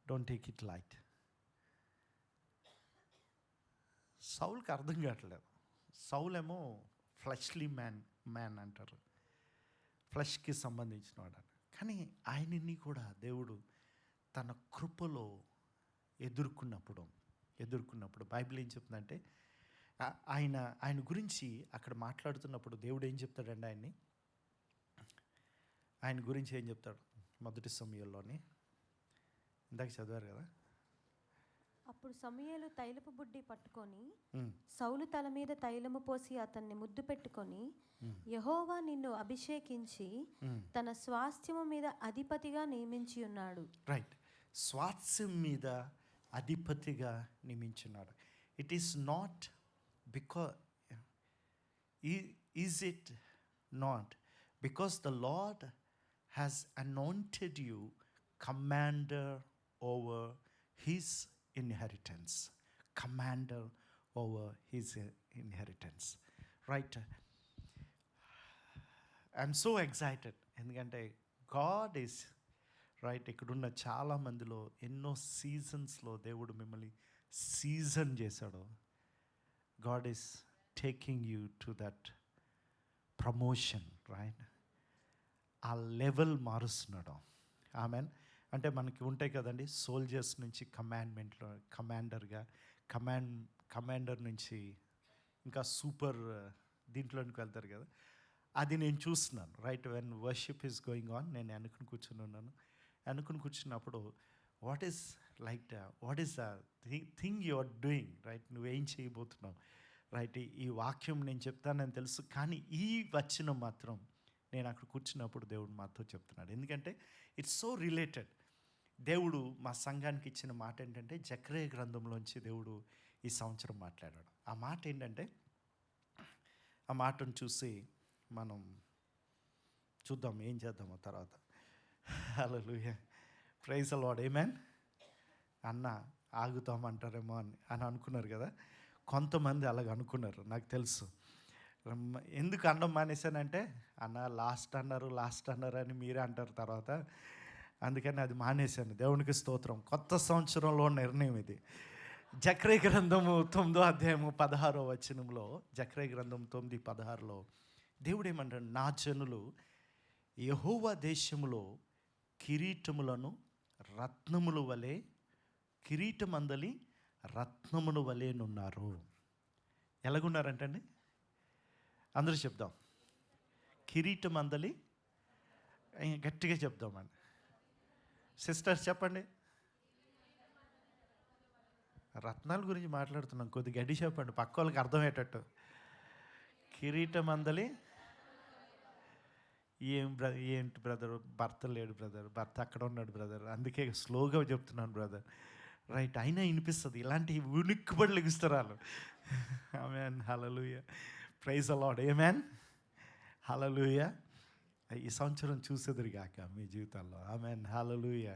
Don't take it light. సౌల్కి అర్థం కావట్లేదు. సౌల్ ఏమో ఫ్లెష్లీ మ్యాన్ అంటారు, ఫ్లెష్కి సంబంధించిన వాడు. కానీ ఆయనని కూడా దేవుడు తన కృపలో ఎదుర్కొన్నప్పుడు బైబిల్ ఏం చెప్తుందంటే ఆయన గురించి అక్కడ మాట్లాడుతున్నప్పుడు దేవుడు ఏం చెప్తాడండి ఆయన గురించి ఏం చెప్తాడు? మొదటి సమయంలోని ఇందాక చదివారు కదా. అప్పుడు సమూయేలు తైలపు బుడ్డి పట్టుకొని సౌలు తల మీద తైలము పోసి అతన్ని ముద్దు పెట్టుకొని, యెహోవా నిన్ను అభిషేకించి తన స్వాస్థ్యము మీద అధిపతిగా నియమించి ఉన్నాడు. రైట్, స్వాస్థ్యం మీద అధిపతిగా నియమించున్నాడు. It is not because is it not because the lord has anointed you commander over his inheritance, commander over his inheritance, right? I'm so excited ఎందుకంటే God is right. ఇక్కడున్న చాలా మందిలో ఎన్నో సీజన్స్లో దేవుడు మిమ్మల్ని సీజన్ చేశాడు. God is taking you to that promotion, right? ఆ level మారుస్తున్నాడు. Amen. అంటే మనకి ఉంటాయి కదండి, సోల్జర్స్ నుంచి కమాండర్ నుంచి ఇంకా సూపర్ దీంట్లోనికి వెళ్తారు కదా. అది నేను చూస్తున్నాను. Right, when worship is going on, నేను అనుకుని కూర్చున్నప్పుడు what is the thing you are doing, right? నువ్వేం చేయబోతున్నావు, రైట్? ఈ వాక్యం నేను చెప్తానని తెలుసు, కానీ ఈ వచనం మాత్రం నేను అక్కడ కూర్చున్నప్పుడు దేవుడు మాతో చెప్తున్నాడు. ఎందుకంటే ఇట్స్ సో రిలేటెడ్. దేవుడు మా సంఘానికి ఇచ్చిన మాట ఏంటంటే, జకర్యా గ్రంథంలోంచి దేవుడు ఈ సంవత్సరం మాట్లాడాడు. ఆ మాట ఏంటంటే, ఆ మాటను చూసి మనం చూద్దాం ఏం చేద్దామో తర్వాత. హల్లెలూయా, ప్రైజ్ ది లార్డ్, ఆమేన్. అన్న ఆగుతామంటారేమో అని అనుకున్నారు కదా. కొంతమంది అలాగ అనుకున్నారు, నాకు తెలుసు. ఎందుకు అనడం మానేశానంటే, అన్న లాస్ట్ అన్నారు అని మీరే అంటారు తర్వాత, అందుకని అది మానేశాను. దేవునికి స్తోత్రం. కొత్త సంవత్సరంలో నిర్ణయం ఇది. జకర్యా గ్రంథము 9వ అధ్యాయము 16వ వచనంలో, జకర్యా గ్రంథం 9:16లో దేవుడు ఏమంటాడు? నా జనులు యెహోవా దేశములో కిరీటములను రత్నముల వలె, కిరీటమందలి రత్నముల వలెనున్నారు. ఎలాగున్నారంటండి? అందరూ చెప్దాం, కిరీటమందలి. గట్టిగా చెప్దామండి. సిస్టర్స్ చెప్పండి. రత్నాల గురించి మాట్లాడుతున్నాం, కొద్ది గడ్డి చెప్పండి, పక్క వాళ్ళకి అర్థమయ్యేటట్టు. కిరీటమందలి ఏంటి బ్రదర్? భర్త లేడు బ్రదర్, భర్త అక్కడ ఉన్నాడు బ్రదర్, అందుకే స్లోగా చెప్తున్నాను బ్రదర్. రైట్, అయినా వినిపిస్తుంది. ఇలాంటి ఉనిక్కిపడి లెగిస్తారు వాళ్ళు. ఆమేన్, హల్లెలూయా, ప్రైజ్ ది లార్డ్, ఆమేన్, హల్లెలూయా. ఈ సంవత్సరం చూసేదిరిగాక మీ జీవితాల్లో. ఆమేన్, హల్లెలూయా,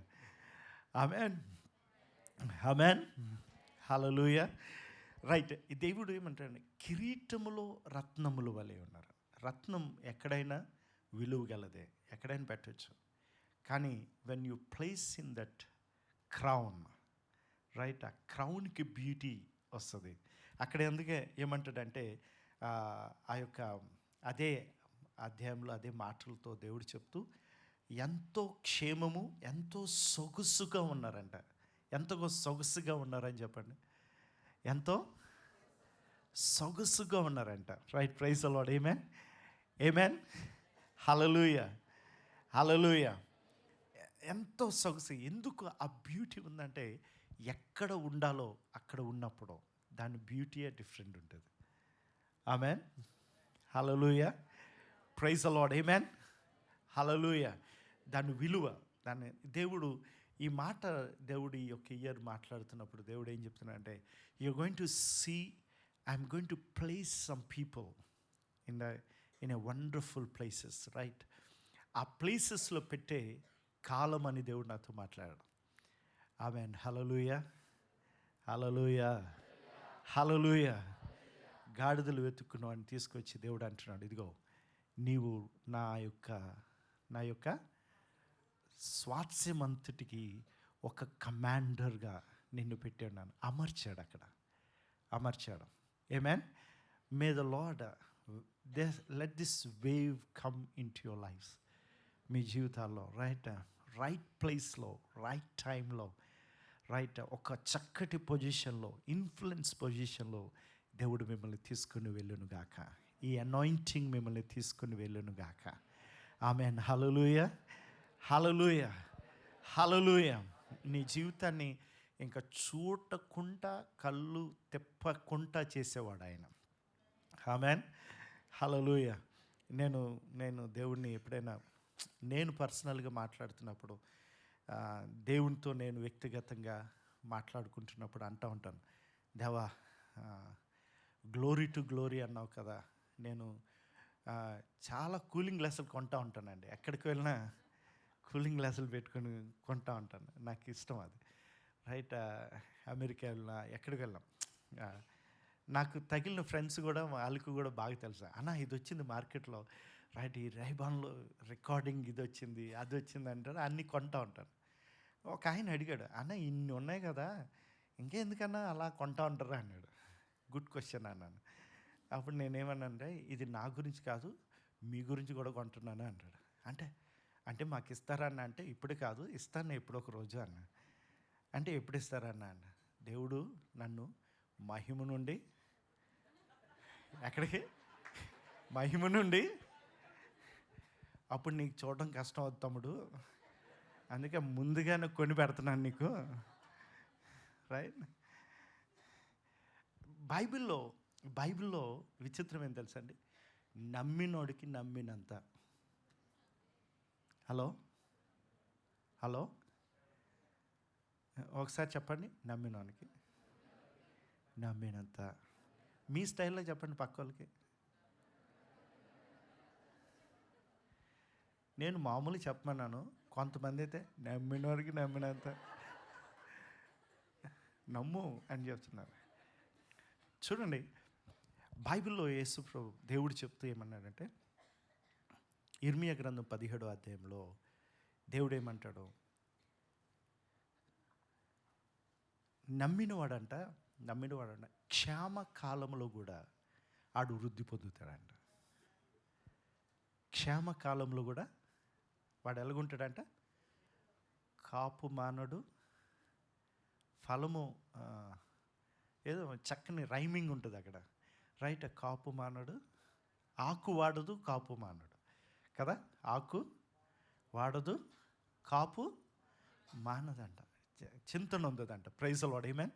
ఆమేన్, ఆమేన్, హల్లెలూయా. రైట్, ఈ దేవుడు ఏమంటాడు? కిరీటములో రత్నములు వలె ఉన్నారు. రత్నం ఎక్కడైనా విలువ గలదే, ఎక్కడైనా పెట్టచ్చు. కానీ when you place in that crown, right, ఆ క్రౌన్కి బ్యూటీ వస్తుంది. అక్కడ అందుకే ఏమంటాడంటే, ఆ యొక్క అదే అధ్యాయంలో అదే మాటలతో దేవుడు చెప్తూ, ఎంతో క్షేమము, ఎంతో సొగసుగా ఉన్నారంట. ఎంతో సొగసుగా ఉన్నారని చెప్పండి. ఎంతో సొగసుగా ఉన్నారంట. Right, praise the lord, amen, amen, hallelujah, హల్లెలూయా. ఎంతో సొగసు. ఎందుకు ఆ బ్యూటీ ఉందంటే, ఎక్కడ ఉండాలో అక్కడ ఉన్నప్పుడు దాని బ్యూటీయే డిఫరెంట్ ఉంటుంది. ఆమేన్, హల్లెలూయా, ప్రైజ్ ది లార్డ్, ఆమేన్, హల్లెలూయా. దాని విలువ, దాన్ని దేవుడు ఈ మాట దేవుడు ఈ యొక్క ఇయర్ మాట్లాడుతున్నప్పుడు దేవుడు ఏం చెప్తున్నాడంటే, you're going to see, I'm going to place some people in a wonderful places, right? ఆ ప్లేసెస్లో పెట్టే కాలం అని దేవుడు నాతో మాట్లాడాడు. ఆమేన్, హల్లెలూయా, హల్లెలూయా, హల్లెలూయా. గాడిదలు వెతుక్కున్నావు తీసుకొచ్చి దేవుడు అంటున్నాడు, ఇదిగో నీవు నా యొక్క స్వాస్థ్యమంతటికి ఒక కమాండర్గా నిన్ను పెట్టాను. అమర్చాడు. Amen. May the lord let this wave come in to your lifes. మీ జీవితాల్లో రైట్ ప్లేస్లో, రైట్ టైంలో, ఒక చక్కటి పొజిషన్లో, ఇన్ఫ్లుయెన్స్ పొజిషన్లో దేవుడు మిమ్మల్ని తీసుకుని వెళ్ళును గాక. ఈ అనాయింటింగ్ మిమ్మల్ని తీసుకుని వెళ్ళును గాక. ఆమేన్. హల్లెలూయా, హల్లెలూయా, హల్లెలూయా. నీ జీవితాన్ని ఇంకా చూడకుండా, కళ్ళు తిప్పకుండా చేసేవాడు ఆయన. ఆమేన్. హల్లెలూయా. నేను దేవుణ్ణి ఎప్పుడైనా నేను పర్సనల్గా మాట్లాడుతున్నప్పుడు, దేవునితో నేను వ్యక్తిగతంగా మాట్లాడుకుంటున్నప్పుడు అంటూ ఉంటాను, దేవా గ్లోరీ టు గ్లోరీ అన్నావు కదా, నేను చాలా కూలింగ్ గ్లాసులు కొంటూ ఉంటానండి. ఎక్కడికి వెళ్ళినా కూలింగ్ గ్లాసులు పెట్టుకొని కొంటూ ఉంటాను. నాకు ఇష్టం అది. అమెరికా వెళ్ళినా, ఎక్కడికి వెళ్ళాం, నాకు తగిలిన ఫ్రెండ్స్ కూడా, వాళ్ళకు కూడా బాగా తెలుసు, అన్న ఇది వచ్చింది మార్కెట్లో, ఈ రైబాన్లో రికార్డింగ్ ఇది వచ్చింది, అది వచ్చింది అంటారు. అన్నీ కొంటూ ఉంటాను. ఒక ఆయన అడిగాడు, అన్న ఇన్ని ఉన్నాయి కదా, ఇంకెందుకన్నా అలా కొంటూ ఉంటారా అన్నాడు. గుడ్ క్వశ్చన్ అన్నాను. అప్పుడు నేనేమన్నానంటే, ఇది నా గురించి కాదు, మీ గురించి కూడా కొంటున్నాను అన్నాడు. అంటే మాకు ఇస్తారన్న, అంటే ఇప్పుడు కాదు, ఇస్తాను ఎప్పుడో ఒక రోజు అన్న. అంటే ఎప్పుడు ఇస్తారన్న అన్న. దేవుడు నన్ను మహిమ నుండి, ఎక్కడికి, మహిమ నుండి, అప్పుడు నీకు చూడడం కష్టం అవుతుంది తమ్ముడు, అందుకే ముందుగానే కొని పెడుతున్నాను నీకు. బైబిల్లో విచిత్రం ఏం తెలుసా అండి, నమ్మినోడికి నమ్మినంత. హలో ఒకసారి చెప్పండి, నమ్మినోనికి నమ్మినంత. మీ స్టైల్లో చెప్పండి పక్క వాళ్ళకి. నేను మామూలు చెప్పమన్నాను, కొంతమంది అయితే నమ్మినోడికి నమ్మినంత నమ్ము అని చెప్తున్నారు. చూడండి, బైబిల్లో యేసు ప్రభు దేవుడు చెప్తూ ఏమన్నాడంటే, ఇర్మియా గ్రంథం 17వ అధ్యాయంలో దేవుడు ఏమంటాడు, నమ్మినవాడంట క్షేమ కాలంలో కూడా ఆడు వృద్ధి పొందుతాడంట. క్షేమ కాలంలో కూడా వాడు ఎలాగుంటాడంట, కాపు మానడు, ఫలము, ఏదో చక్కని రైమింగ్ ఉంటుంది అక్కడ. కాపు మానడు, ఆకు వాడదు, కాపు మానడు కదా, ఆకు వాడదు, కాపు మానదంట, చింతన ఉందదంట. ప్రైజ్ ది లార్డ్, ఆమేన్,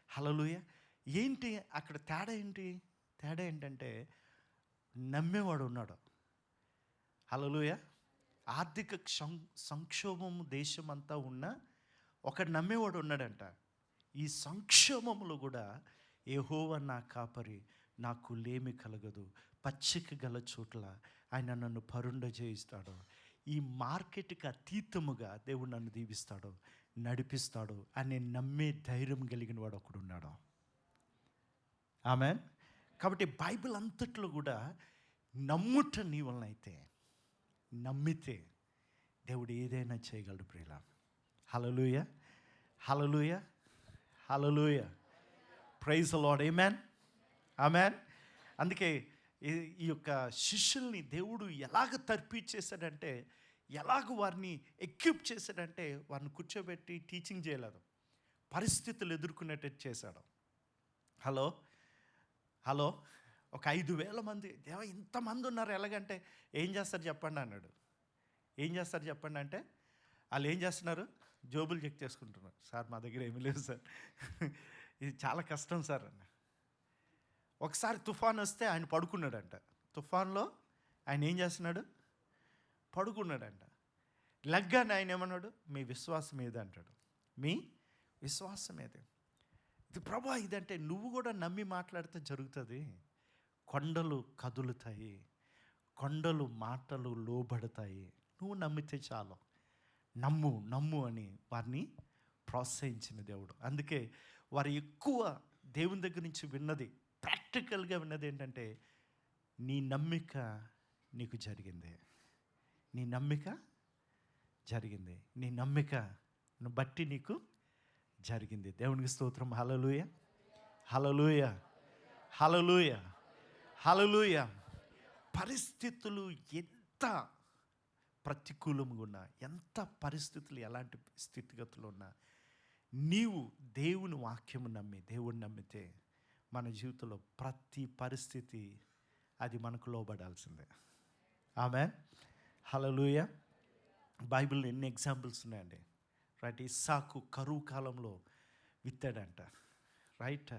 హల్లెలూయా. ఏంటి అక్కడ తేడా ఏంటంటే నమ్మేవాడు ఉన్నాడు. హల్లెలూయా. ఆర్థిక సంక్షోభం దేశమంతా ఉన్న ఒకడు నమ్మేవాడు ఉన్నాడంట. ఈ సంక్షోభంలో కూడా యెహోవా నా కాపరి, నాకు లేమి కలగదు, పచ్చిక గల చోట్ల ఆయన నన్ను పరుండ చేయిస్తాడు, ఈ మార్కెట్కి అతీతముగా దేవుడు నన్ను దీవిస్తాడు, నడిపిస్తాడు అని నమ్మే ధైర్యం కలిగిన వాడు ఒకడు ఉన్నాడు. ఆమేన్. కాబట్టి బైబిల్ అంతట్లో కూడా నమ్ముట నీ వలన అయితే, నమ్మితే దేవుడు ఏదైనా చేయగలడు ప్రియులా. హల్లెలూయా, hallelujah, hallelujah. Praise the lord, amen, ఆమేన్. అందుకే ఈ యొక్క శిష్యుల్ని దేవుడు ఎలాగ తర్పిచ్చేసాడంటే, ఎలాగ వారిని ఎక్విప్ చేశాడంటే, వారిని కూర్చోబెట్టి టీచింగ్ చేయలేదు, పరిస్థితులు ఎదుర్కొనేటట్టు చేశాడు. హలో ఒక 5,000 మంది, దేవా ఇంతమంది ఉన్నారు, ఎలాగంటే ఏం చేస్తారు చెప్పండి అన్నాడు. ఏం చేస్తారు చెప్పండి అంటే, వాళ్ళు ఏం చేస్తున్నారు, జోబులు చెక్ చేసుకుంటున్నారు. సార్ మా దగ్గర ఏమీ లేదు సార్, ఇది చాలా కష్టం సార్ అన్న. ఒకసారి తుఫాన్ వస్తే ఆయన పడుకున్నాడంట. తుఫాన్లో ఆయన ఏం చేస్తున్నాడు, పడుకున్నాడంట. లగ్గానే ఆయన ఏమన్నాడు, మీ విశ్వాసం ఏది అంటాడు, మీ విశ్వాసం ఏది. ఇది ప్రభా ఇదంటే నువ్వు కూడా నమ్మి మాట్లాడితే జరుగుతుంది. కొండలు కదులుతాయి, కొండలు మాటలు లోబడతాయి, నువ్వు నమ్మితే చాలు. నమ్ము అని వారిని ప్రోత్సహించిన దేవుడు. అందుకే వారు ఎక్కువ దేవుని దగ్గర నుంచి విన్నది, ప్రాక్టికల్గా విన్నది ఏంటంటే, నీ నమ్మిక నీకు జరిగింది, నీ నమ్మిక జరిగింది, నీ నమ్మికను బట్టి నీకు జరిగింది. దేవునికి స్తోత్రం. హల్లెలూయా, హల్లెలూయా, హల్లెలూయా, హల్లెలూయా. పరిస్థితులు ఎంత ప్రతికూలంగా ఉన్నా, ఎంత పరిస్థితులు ఎలాంటి స్థితిగతులు ఉన్నా, నీవు దేవుని వాక్యము నమ్మి దేవుని నమ్మితే మన జీవితంలో ప్రతి పరిస్థితి అది మనకు లోబడాల్సిందే. ఆమేన్. హల్లెలూయా. బైబిల్లో ఎన్ని ఎగ్జాంపుల్స్ ఉన్నాయండి. రైట్, ఇస్సాకు కరువు కాలంలో విత్తాడంట. రైట్,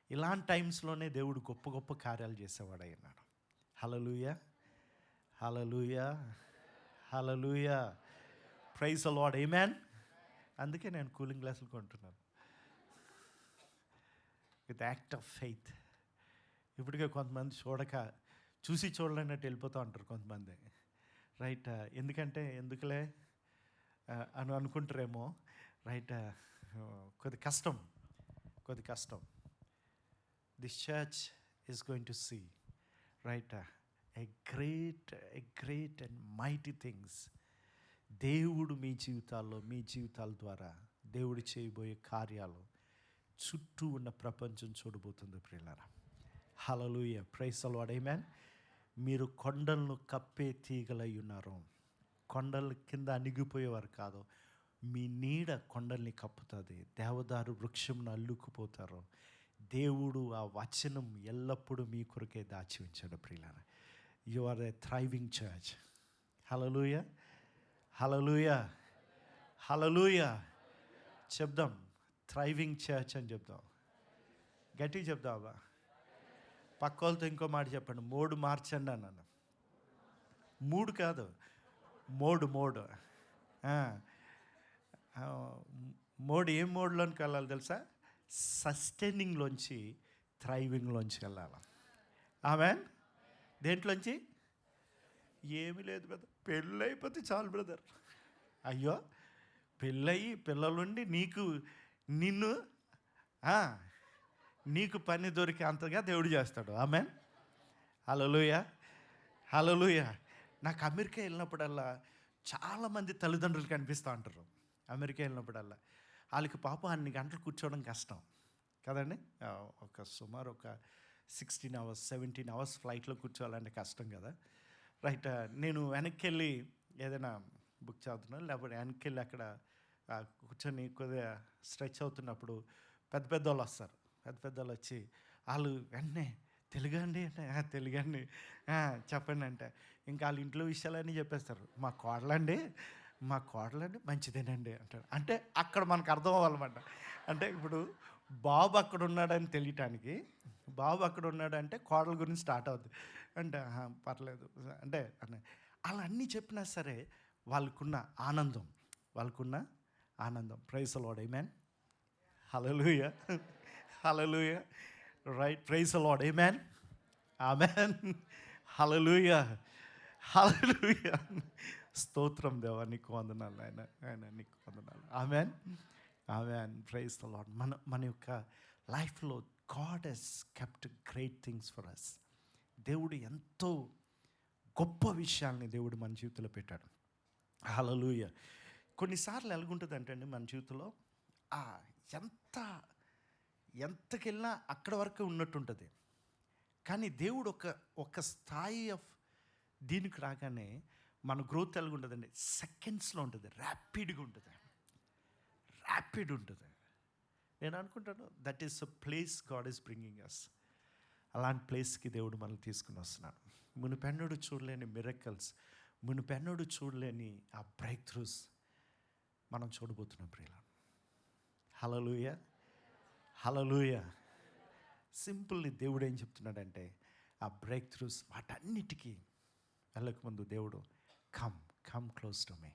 ఇలాంటి టైమ్స్లోనే దేవుడు గొప్ప గొప్ప కార్యాలు చేసేవాడు అన్నాడు. Hallelujah, hallelujah, hallelujah. Praise the lord. Amen. అందుకే నేను కూలింగ్ గ్లాసులు కొంటున్నాను విత్ యాక్ట్ ఆఫ్ ఫెయిత్. ఇప్పటికే కొంతమంది చూడలేనట్టు వెళ్ళిపోతూ ఉంటారు కొంతమంది. రైట్, ఎందుకంటే ఎందుకులే అని అనుకుంటారేమో. రైట్, కొద్ది కష్టం. This church is going to see right a great and mighty things. దేవుడు మీ జీవితాల ద్వారా దేవుడు చేయబోయే కార్యాలు చుట్టూ ఉన్న ప్రపంచం చూడబోతుంది ప్రియులారా. Hallelujah. Praise the lord. Amen. మీరు కొండలను కప్పే తీగలై ఉన్నారు. కొండల కింద అణిగిపోయేవారు కాదు. మీ నీడ కొండల్ని కప్పుతుంది. దేవదారు వృక్షంను అల్లుకుపోతారు. దేవుడు ఆ వచనం ఎల్లప్పుడూ మీ కొరకే దాచి ఉంచాడు ప్రియులారా. You are a thriving church. Hallelujah, hallelujah, hallelujah. చెప్దాం, థ్రైవింగ్ చర్చ్ అని చెప్దాం. గట్టిగా చెప్దామా? పక్క వాళ్ళతో ఇంకో మాట చెప్పండి. మోడు మార్చండి అన్నాను. 3 కాదు, మోడు. మోడ్ ఏం మోడ్లోనికి వెళ్ళాలి తెలుసా? సస్టైనింగ్లోంచి థ్రైవింగ్లోంచి వెళ్ళాలి. ఆమేన్. దేంట్లోంచి? ఏమీ లేదు బ్రదర్, పెళ్ళి అయిపోతే చాలు బ్రదర్. అయ్యో, పెళ్ళయి పిల్లలుండి నీకు పని దొరికి అంతగా దేవుడు చేస్తాడు. ఆమేన్. హల్లెలూయా, హల్లెలూయా. నాకు అమెరికా వెళ్ళినప్పుడల్లా చాలామంది తల్లిదండ్రులు కనిపిస్తూ ఉంటారు. అమెరికా వెళ్ళినప్పుడల్లా వాళ్ళకి పాపం అన్ని గంటలు కూర్చోవడం కష్టం కదండి. సుమారు ఒక 16 hours 17 hours ఫ్లైట్లో కూర్చోవాలంటే కష్టం కదా. రైట్, నేను వెనక్కి వెళ్ళి ఏదైనా బుక్ చదువుతున్నాను, లేకపోతే వెనక్కి వెళ్ళి అక్కడ కూర్చొని కొద్దిగా స్ట్రెచ్ అవుతున్నప్పుడు పెద్ద వాళ్ళు వస్తారు. పెద్ద వచ్చి వాళ్ళు వెంటనే తెలుగండి అంటే తెలుగండి చెప్పండి అంటే ఇంకా వాళ్ళ ఇంట్లో విషయాలన్నీ చెప్పేస్తారు. మా కోడలండి మంచిదేనండి అంటారు. అంటే అక్కడ మనకు అర్థం అవ్వాలన్నమాట. అంటే ఇప్పుడు బాబు అక్కడ ఉన్నాడని తెలియటానికి, బాబు అక్కడ ఉన్నాడంటే కోడల గురించి స్టార్ట్ అవుతుంది. అంటే పర్లేదు అంటే అలా అన్నీ చెప్పినా సరే వాళ్ళకున్న ఆనందం. Praise the lord. Amen. Hallelujah, hallelujah. Right, praise the lord. Amen, amen. Hallelujah, hallelujah. స్తోత్రం దేవా, నీకు వందనాలు ఆయన నీకు వందనాలు. Amen, amen. Praise the lord. మన యొక్క లైఫ్లో God has kept great things for us. దేవుడు ఎంతో గొప్ప విషయాల్ని దేవుడు మన జీవితంలో పెట్టాడు. హల్లెలూయా. కొన్నిసార్లు ఎలాగుంటుంది అంటే అండి మన జీవితంలో ఎంతకెళ్ళినా అక్కడ వరకు ఉన్నట్టుంటుంది. కానీ దేవుడు ఒక స్థాయి ఆఫ్ దీనికి రాగానే మన గ్రోత్ ఎలాగ ఉంటుందండి, సెకండ్స్లో ఉంటుంది, ర్యాపిడ్గా ఉంటుంది. నేను అనుకుంటాను that is a place God is bringing us. అలాంటి ప్లేస్కి దేవుడు మనల్ని తీసుకుని వస్తున్నాడు. మునుపెన్నడూ చూడలేని మిరకల్స్, మునుపెన్నడూ చూడలేని ఆ బ్రేక్ త్రూస్ మనం చూడబోతున్నాం ప్రియుల. హల్లెలూయా, హల్లెలూయా. సింపుల్లీ దేవుడు ఏం చెప్తున్నాడంటే ఆ బ్రేక్ త్రూస్ వాటన్నిటికీ వెళ్ళకముందు దేవుడు come close to me,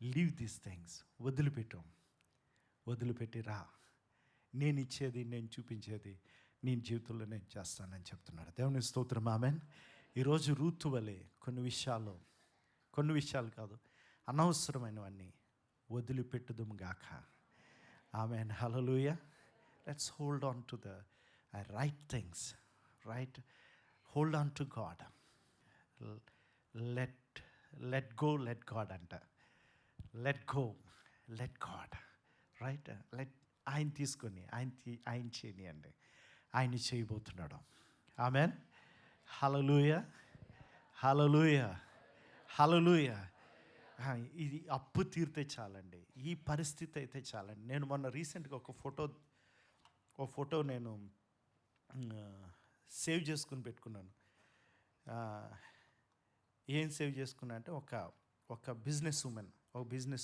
leave these things, వదిలిపెట్టి రా, నేను ఇచ్చేది, నేను చూపించేది నీ జీవితంలో నేను చేస్తానని చెప్తున్నాడు. దేవుని స్తోత్రం. ఆమేన్. ఈరోజు రూతు వలె కొన్ని విషయాలు కాదు, అనవసరమైనవన్నీ వదిలిపెట్టుదుము గాక. Amen. Hallelujah. Let's hold on to the right things. Right, hold on to God. Let go, let God అంట. Let God. రైట్, ఆయన తీసుకొని ఆయన చేయనియండి. ఆయన చేయబోతున్నాడు. ఆమేన్. Hallelujah, hallelujah. హల్లెలూయా. ఇది అప్పు తీరితే చాలండి, ఈ పరిస్థితి అయితే చాలండి. నేను మొన్న రీసెంట్గా ఒక ఫోటో నేను సేవ్ చేసుకుని పెట్టుకున్నాను. ఏం సేవ్ చేసుకున్నా అంటే ఒక బిజినెస్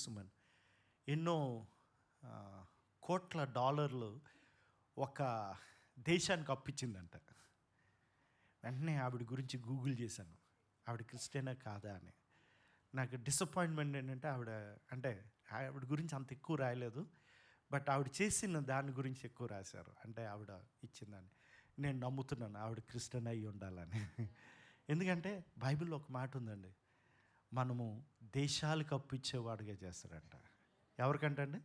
ఉమెన్ ఎన్నో కోట్ల డాలర్లు ఒక దేశానికి అప్పిచ్చిందంట. వెంటనే ఆవిడ గురించి గూగుల్ చేశాను, ఆవిడ క్రిస్టియనా కాదా అని. నాకు డిసప్పాయింట్మెంట్ ఏంటంటే ఆవిడ గురించి అంత ఎక్కువ రాయలేదు, బట్ ఆవిడ చేసిన దాని గురించి ఎక్కువ రాశారు. అంటే ఆవిడ ఇచ్చిందని నేను నమ్ముతున్నాను ఆవిడ క్రిస్టియన్ అయి ఉండాలని. ఎందుకంటే బైబిల్లో ఒక మాట ఉందండి, మనము దేశాలకు అప్పిచ్చేవాడుగా చేస్తారంట. ఎవరికంటండి?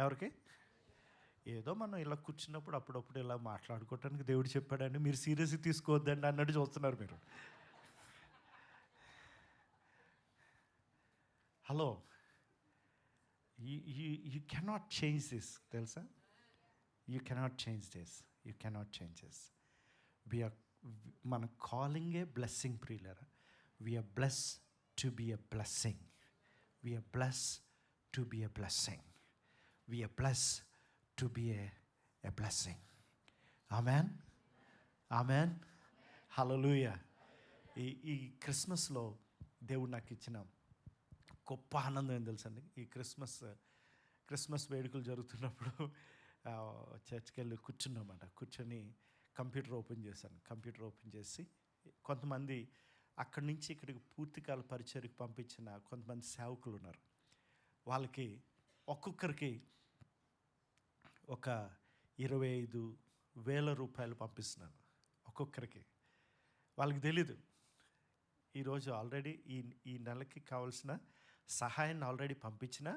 ఎవరికి? ఏదో మనం ఇలా కూర్చున్నప్పుడు అప్పుడప్పుడు ఇలా మాట్లాడుకోవటానికి దేవుడు చెప్పాడండి, మీరు సీరియస్గా తీసుకోవద్దండి అన్నట్టు చూస్తున్నారు మీరు. Hello, you cannot change this, తెలుసా? You cannot change this. మన కాలింగే బ్లెస్సింగ్ ప్రియులరా. We are bless to be a blessing. We are bless to be a blessing. We are bless to be a blessing. Amen. Hallelujah. ఈ క్రిస్మస్లో దేవుడు నాకు ఇచ్చిన గొప్ప ఆనందం ఏం తెలుసండి, ఈ క్రిస్మస్ వేడుకలు జరుగుతున్నప్పుడు చర్చ్కి వెళ్ళి కూర్చొని కంప్యూటర్ ఓపెన్ చేసి కొంతమంది అక్కడి నుంచి ఇక్కడికి పూర్తికాల పరిచర్యకు పంపించిన కొంతమంది సేవకులు ఉన్నారు. వాళ్ళకి ఒక్కొక్కరికి ఒక 25,000 రూపాయలు పంపిస్తున్నాను ఒక్కొక్కరికి. వాళ్ళకి తెలీదు ఈరోజు ఆల్రెడీ ఈ నెలకి కావాల్సిన సహాయాన్ని ఆల్రెడీ పంపించిన.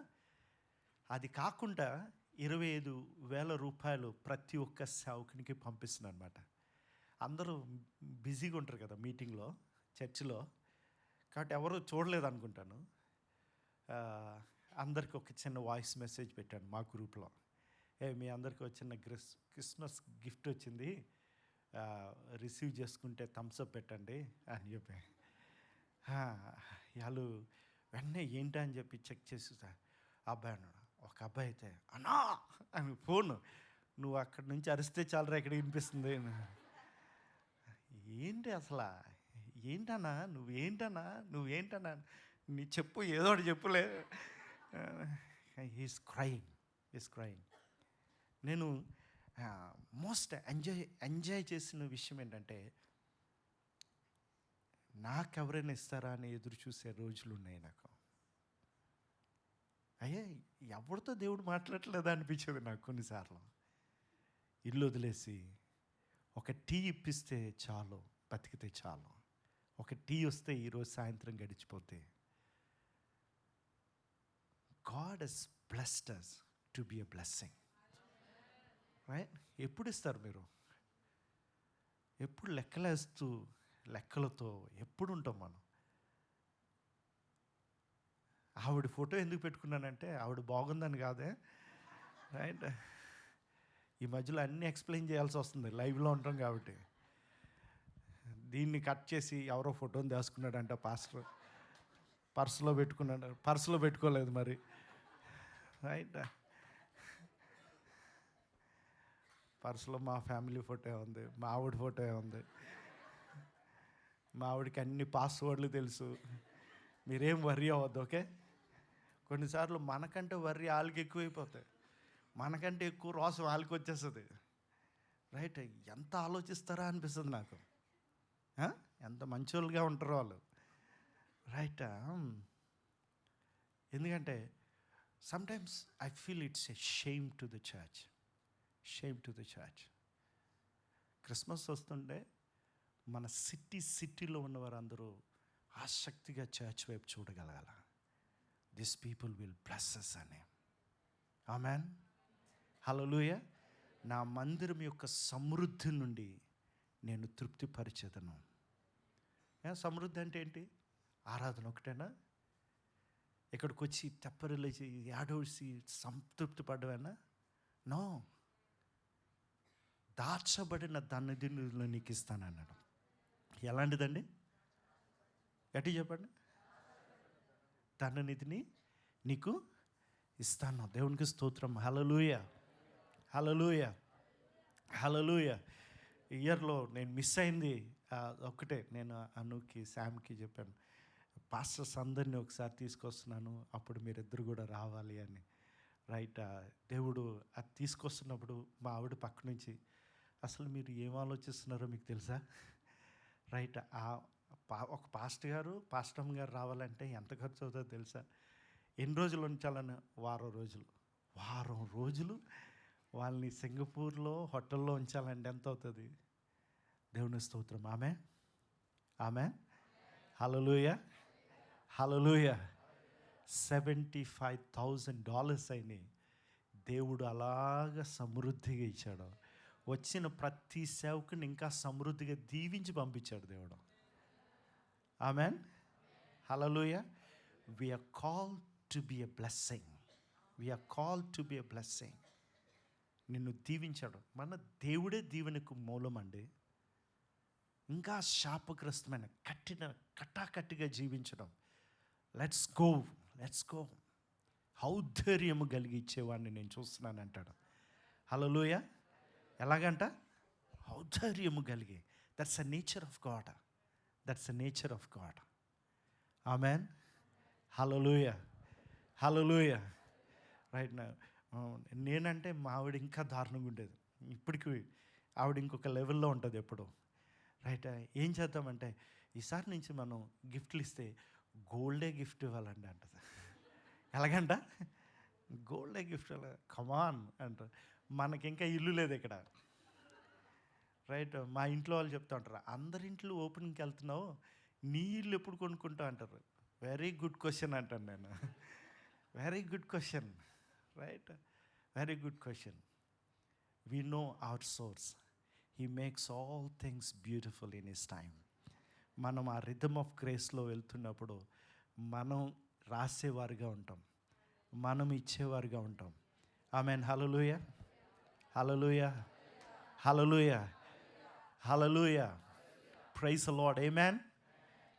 అది కాకుండా 25,000 రూపాయలు ప్రతి ఒక్క సేవకునికి పంపిస్తున్నాను అనమాట. అందరూ బిజీగా ఉంటారు కదా మీటింగ్లో, చర్చిలో, కాబట్టి ఎవరు చూడలేదు అనుకుంటాను. అందరికి ఒక చిన్న వాయిస్ మెసేజ్ పెట్టాను మా గ్రూప్లో, మీ అందరికీ వచ్చిన క్రిస్మస్ గిఫ్ట్ వచ్చింది, రిసీవ్ చేసుకుంటే థమ్స్అప్ పెట్టండి అని చెప్పి. వాళ్ళు వెంటనే ఏంటా అని చెప్పి చెక్ చేసి అబ్బాయి అన్నాడు. ఒక అబ్బాయి అయితే అన్నా అని ఫోన్, నువ్వు అక్కడి నుంచి అరిస్తే చాలరా ఇక్కడ వినిపిస్తుంది. ఏంటి అసలు, ఏంటన్నా నువ్వేంటన్నా నీ చెప్పు, ఏదో ఒకటి చెప్పులే. Is crying. నేను మోస్ట్ ఎంజాయ్ చేసిన విషయం ఏంటంటే, నాకెవరైనా ఇస్తారా అని ఎదురు చూసే రోజులు ఉన్నాయి నాకు. ఎవరితో దేవుడు మాట్లాడలేదా అనిపించేది నాకు కొన్నిసార్లు. ఇల్లు వదిలేసి ఒక టీ ఇప్పిస్తే చాలు, బతికితే చాలు. ఒక టీ వస్తే ఈరోజు సాయంత్రం గడిచిపోతే. God has blessed us to be a blessing. Right? ఎప్పుడు ఇస్తారు మీరు? ఎప్పుడు లెక్కలతో ఎప్పుడు ఉంటాం మనం? ఆవిడ ఫోటో ఎందుకు పెట్టుకున్నానంటే ఆవిడ బాగుందని కాదే, రైట్? ఈ మధ్యలో అన్నీ ఎక్స్ప్లెయిన్ చేయాల్సి వస్తుంది, లైవ్లో ఉంటాం కాబట్టి. దీన్ని కట్ చేసి ఎవరో ఫోటోని దాచుకున్నాడంట పాస్టర్, పర్సులో పెట్టుకోలేదు మరి, రైట్? పర్సులో మా ఫ్యామిలీ ఫోటో ఉంది, మా ఆవిడ ఫోటో ఉంది. మా ఆవిడకి అన్ని పాస్వర్డ్లు తెలుసు. మీరేం వర్రీ అవ్వద్దు, ఓకే? కొన్నిసార్లు మనకంటే వర్రీ వాళ్ళకి ఎక్కువైపోతాయి, మనకంటే ఎక్కువ రోసం వాళ్ళకి వచ్చేస్తుంది, రైట్? ఎంత ఆలోచిస్తారా అనిపిస్తుంది నాకు. ఎంత మంచోళ్ళుగా ఉంటారు వాళ్ళు, రైట్? ఎందుకంటే sometimes I feel it's a shame to the church. Christmas వస్తుంటే మన సిటీలో ఉన్నవారందరూ ఆసక్తిగా చర్చ్ వైపు చూడగలగాల. This people will bless us అని. ఆమెన్. హల్లెలూయా. నా మందిరం యొక్క సమృద్ధి నుండి నేను తృప్తిపరిచేదను. సమృద్ధి అంటే ఏంటి? ఆరాధన ఒకటేనా? ఇక్కడికి వచ్చి తెప్పరిలేసి ఏడోసి సంతృప్తి పడ్డవేనా? నో. దాచబడిన ధన్యదినులు నీకు ఇస్తానన్నాడు. ఎలాంటిదండి? గట్టి చెప్పండి. ధననిధిని నీకు ఇస్తాను. దేవునికి స్తోత్రం. హల్లెలూయ, హల్లెలూయ, హల్లెలూయ. ఇయర్లో నేను మిస్ అయింది ఒక్కటే. నేను అనుకి శామ్కి చెప్పాను, పాస్టర్స్ అందరినీ ఒకసారి తీసుకొస్తున్నాను, అప్పుడు మీరిద్దరు కూడా రావాలి అని. రైట్, దేవుడు అది తీసుకొస్తున్నప్పుడు మా ఆవిడ పక్క నుంచి, అసలు మీరు ఏం ఆలోచిస్తున్నారో మీకు తెలుసా? రైట్, ఒక పాస్టర్ గారు పాస్టమ్ గారు రావాలంటే ఎంత ఖర్చు అవుతుందో తెలుసా? ఎన్ని రోజులు ఉంచాలని? వారం రోజులు వాళ్ళని సింగపూర్లో హోటల్లో ఉంచాలంటే ఎంత అవుతుంది? దేవుని స్తోత్రం. ఆమె హల్లెలూయా, హల్లెలూయా. $75,000 అయినాయి. దేవుడు అలాగ సమృద్ధిగా ఇచ్చాడు. వచ్చిన ప్రతి సేవకుని ఇంకా సమృద్ధిగా దీవించి పంపించాడు దేవుడు. Amen, hallelujah. We are called to be a blessing. నిన్ను దీవించాడు. మన దేవుడే దీవెనకు మూలం అండి. ఇంకా శాపగ్రస్తమైన కట్టాకట్టిగా జీవించడం, లెట్స్ గో ఔద్ధర్యము కలిగి ఇచ్చేవాడిని నేను చూస్తున్నాను అంటాడు. హల్లెలూయా. ఎలాగంట? ఔద్ధర్యము కలిగి. That's a nature of God. Amen, hallelujah, hallelujah. Right. నేనంటే మా ఆవిడ ఇంకా దారుణంగా ఉండేది. ఇప్పటికీ ఆవిడ ఇంకొక లెవెల్లో ఉంటుంది ఎప్పుడు. రైట్, ఏం చేద్దామంటే ఈసారి నుంచి మనం గిఫ్ట్లు ఇస్తే గోల్డే గిఫ్ట్ ఇవ్వాలండి అంటది. ఎలాగంట? గోల్డే గిఫ్ట్ కమాన్ అంట. మనకి ఇంకా ఇల్లు లేదు ఇక్కడ. రైట్, మా ఇంట్లో వాళ్ళు చెప్తూ ఉంటారు, అందరింట్లో ఓపెనింగ్కి వెళ్తున్నావు, నీ ఇల్లు ఎప్పుడు కొనుక్కుంటావు అంటారు. వెరీ గుడ్ క్వశ్చన్ అంటాను నేను. Very good question. Right, very good question. We know our source. He makes all things beautiful in his time. మనం ఆ రిథమ్ ఆఫ్ గ్రేస్లో వెళ్తున్నప్పుడు మనం రాసేవారుగా ఉంటాం, మనం ఇచ్చేవారుగా ఉంటాం. Amen, hallelujah, hallelujah, hallelujah, hallelujah. Praise the lord.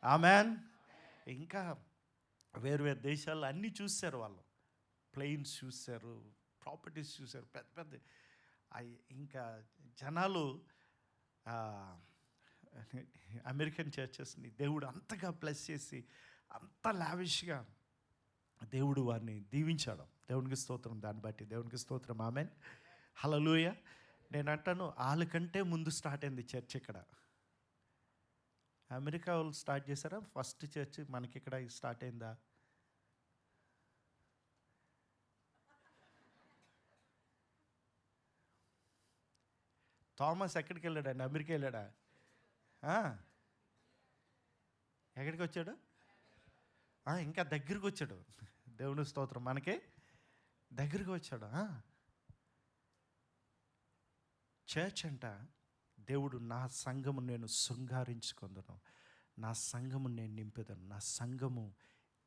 Amen. ఇంకా వేరు దేశాల్లో అన్నీ చూశారు వాళ్ళు. ప్లేన్స్ చూశారు, ప్రాపర్టీస్ చూశారు, పెద్ద ఇంకా జనాలు అమెరికన్ చర్చెస్ని దేవుడు అంతగా బ్లెస్ చేసి అంత లావిష్గా దేవుడు వారిని దీవించాడు. దేవునికి స్తోత్రం. దాన్ని బట్టి దేవునికి స్తోత్రం. ఆమెన్, హల్లెలూయా. నేను అంటాను, వాళ్ళకంటే ముందు స్టార్ట్ అయింది చర్చ్ ఇక్కడ. అమెరికా వాళ్ళు స్టార్ట్ చేశారా ఫస్ట్ చర్చ్? మనకి ఇక్కడ స్టార్ట్ అయిందా? థామస్ ఎక్కడికి వెళ్ళాడండి? అమెరికా వెళ్ళాడా? ఎక్కడికి వచ్చాడు? ఇంకా దగ్గరికి వచ్చాడు. దేవుని స్తోత్రం. మనకే దగ్గరికి వచ్చాడు. చర్చ్ అంట, దేవుడు నా సంఘము నేను శృంగారించుకుందును, నా సంఘము నేను నింపేదను, నా సంఘము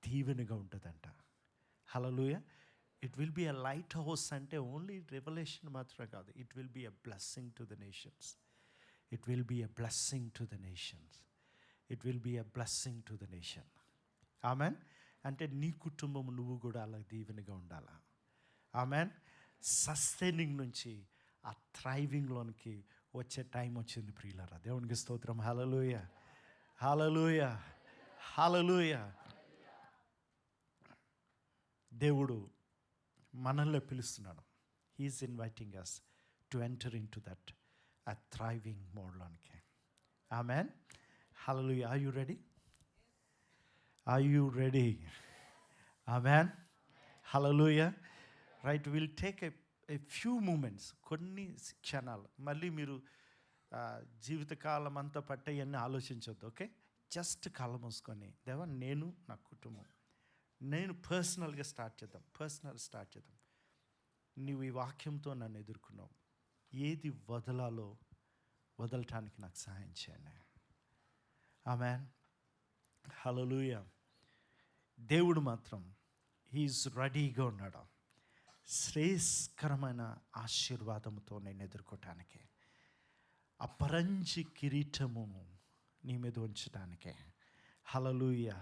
దీవెనగా ఉంటుందంట. Hallelujah. It will be a lighthouse అంటే ఓన్లీ రెవల్యూషన్ మాత్రమే కాదు, it will be a blessing to the nations. It will be a blessing to the nations. It will be a blessing to the nation. Amen. అంటే నీ కుటుంబం నువ్వు కూడా అలా దీవెనగా ఉండాలా. ఆమెన్. సస్టైనింగ్ నుంచి ఆ థ్రైవింగ్లోనికి వచ్చే టైం వచ్చింది ప్రియులారా. దేవునికి స్తోత్రం. హల్లెలూయా, హల్లెలూయా, హల్లెలూయా. దేవుడు మనల్ని పిలుస్తున్నాడు. He is inviting us to enter in to that ఆ థ్రైవింగ్ మోడ్లోనికి. Amen, hallelujah. Are you ready? Are you ready? Amen, hallelujah. Right, will take a few moments, కొన్ని క్షణాలు. మళ్ళీ మీరు జీవితకాలం అంతా పట్టేయన్నీ ఆలోచించొద్దు. ఓకే, జస్ట్ కళ్ళ మూసుకొని, దేవా నేను నా కుటుంబం, నేను పర్సనల్గా స్టార్ట్ చేద్దాం. నీవు ఈ వాక్యంతో నన్ను ఎదుర్కొన్నావు, ఏది వదలటానికి నాకు సహాయం చేయండి. ఆమెన్, హల్లెలూయా. దేవుడు మాత్రం హీఈస్ రెడీగా ఉన్నాడు శ్రేయస్కరమైన ఆశీర్వాదంతో నేను ఎదుర్కోవటానికి, అపరంజి కిరీటము నీ మీద ఉంచడానికే. హల్లెలూయా.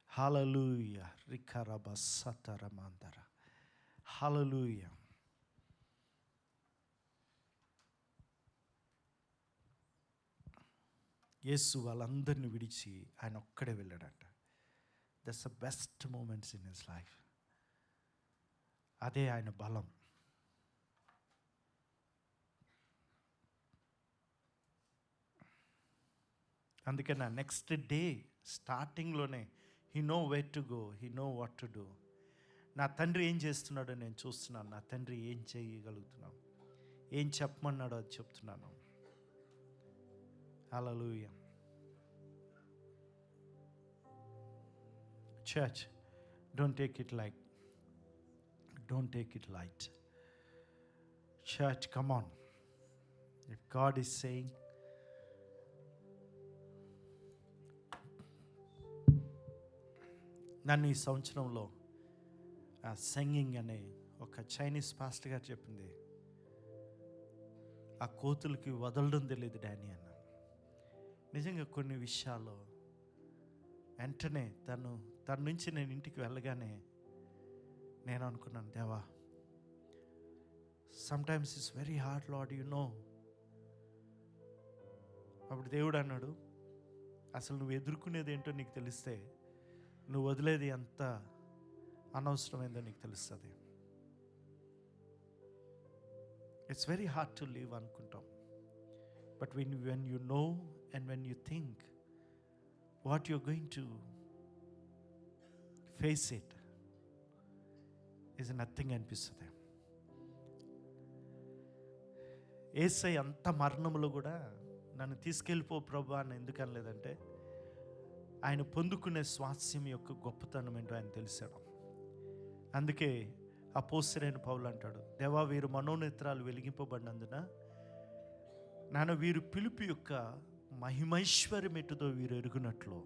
Hallelujah. Rikarabasataramandara. Hallelujah. యేసు వాళ్ళందరిని విడిచి ఆయన ఒక్కడే వెళ్ళాడంట. That's the best moments in his life. అదే ఆయన బలం. అందుకే నా నెక్స్ట్ డే స్టార్టింగ్లోనే he know where to go, he know what to do. నా తండ్రి ఏం చేస్తున్నాడో నేను చూస్తున్నాను. నా తండ్రి ఏం చేయగలుగుతున్నాను, ఏం చెప్పమన్నాడో అది చెప్తున్నాను. హల్లెలూయా. Church, don't take it light. Church, come on. If God is saying, నన్ను ఈ సంవత్సరంలో సింగింగ్ అనే ఒక చైనీస్ పాస్టర్ గారు చెప్పింది, ఆ కోతులకి వదలడం తెలియదు డానీ అన్న. నిజంగా కొన్ని విషయాల్లో వెంటనే తన నుంచి నేను ఇంటికి వెళ్ళగానే నేను అనుకున్నాను, దేవా, sometimes it's very hard lord, you know. అప్పుడు దేవుడు అన్నాడు, అసలు నువ్వు ఎదుర్కొనేది ఏంటో నీకు తెలిస్తే నువ్వు వదిలేది ఎంత అనవసరమైందో నీకు తెలుస్తుంది. It's very hard to live అనుకుంటాం. But when you know and when you think what you're going to face it is nothing అనిపిస్తుంది. యేసై అంత మరణములో కూడా నన్ను తీసుకెళ్ళిపో ప్రభా అని ఎందుకు అనలేదంటే, ఆయన పొందుకునే స్వాస్యం యొక్క గొప్పతనం ఏంటో ఆయన తెలిసాడు. అందుకే అపోస్తలుడైన పౌలు అంటాడు, దేవా, వీరు మనోనేత్రాలు వెలిగింపబడినందున నాన్న వీరు పిలుపు యొక్క మహిమైశ్వర్యం ఎట్టుతో వీరు ఎరుగునట్లు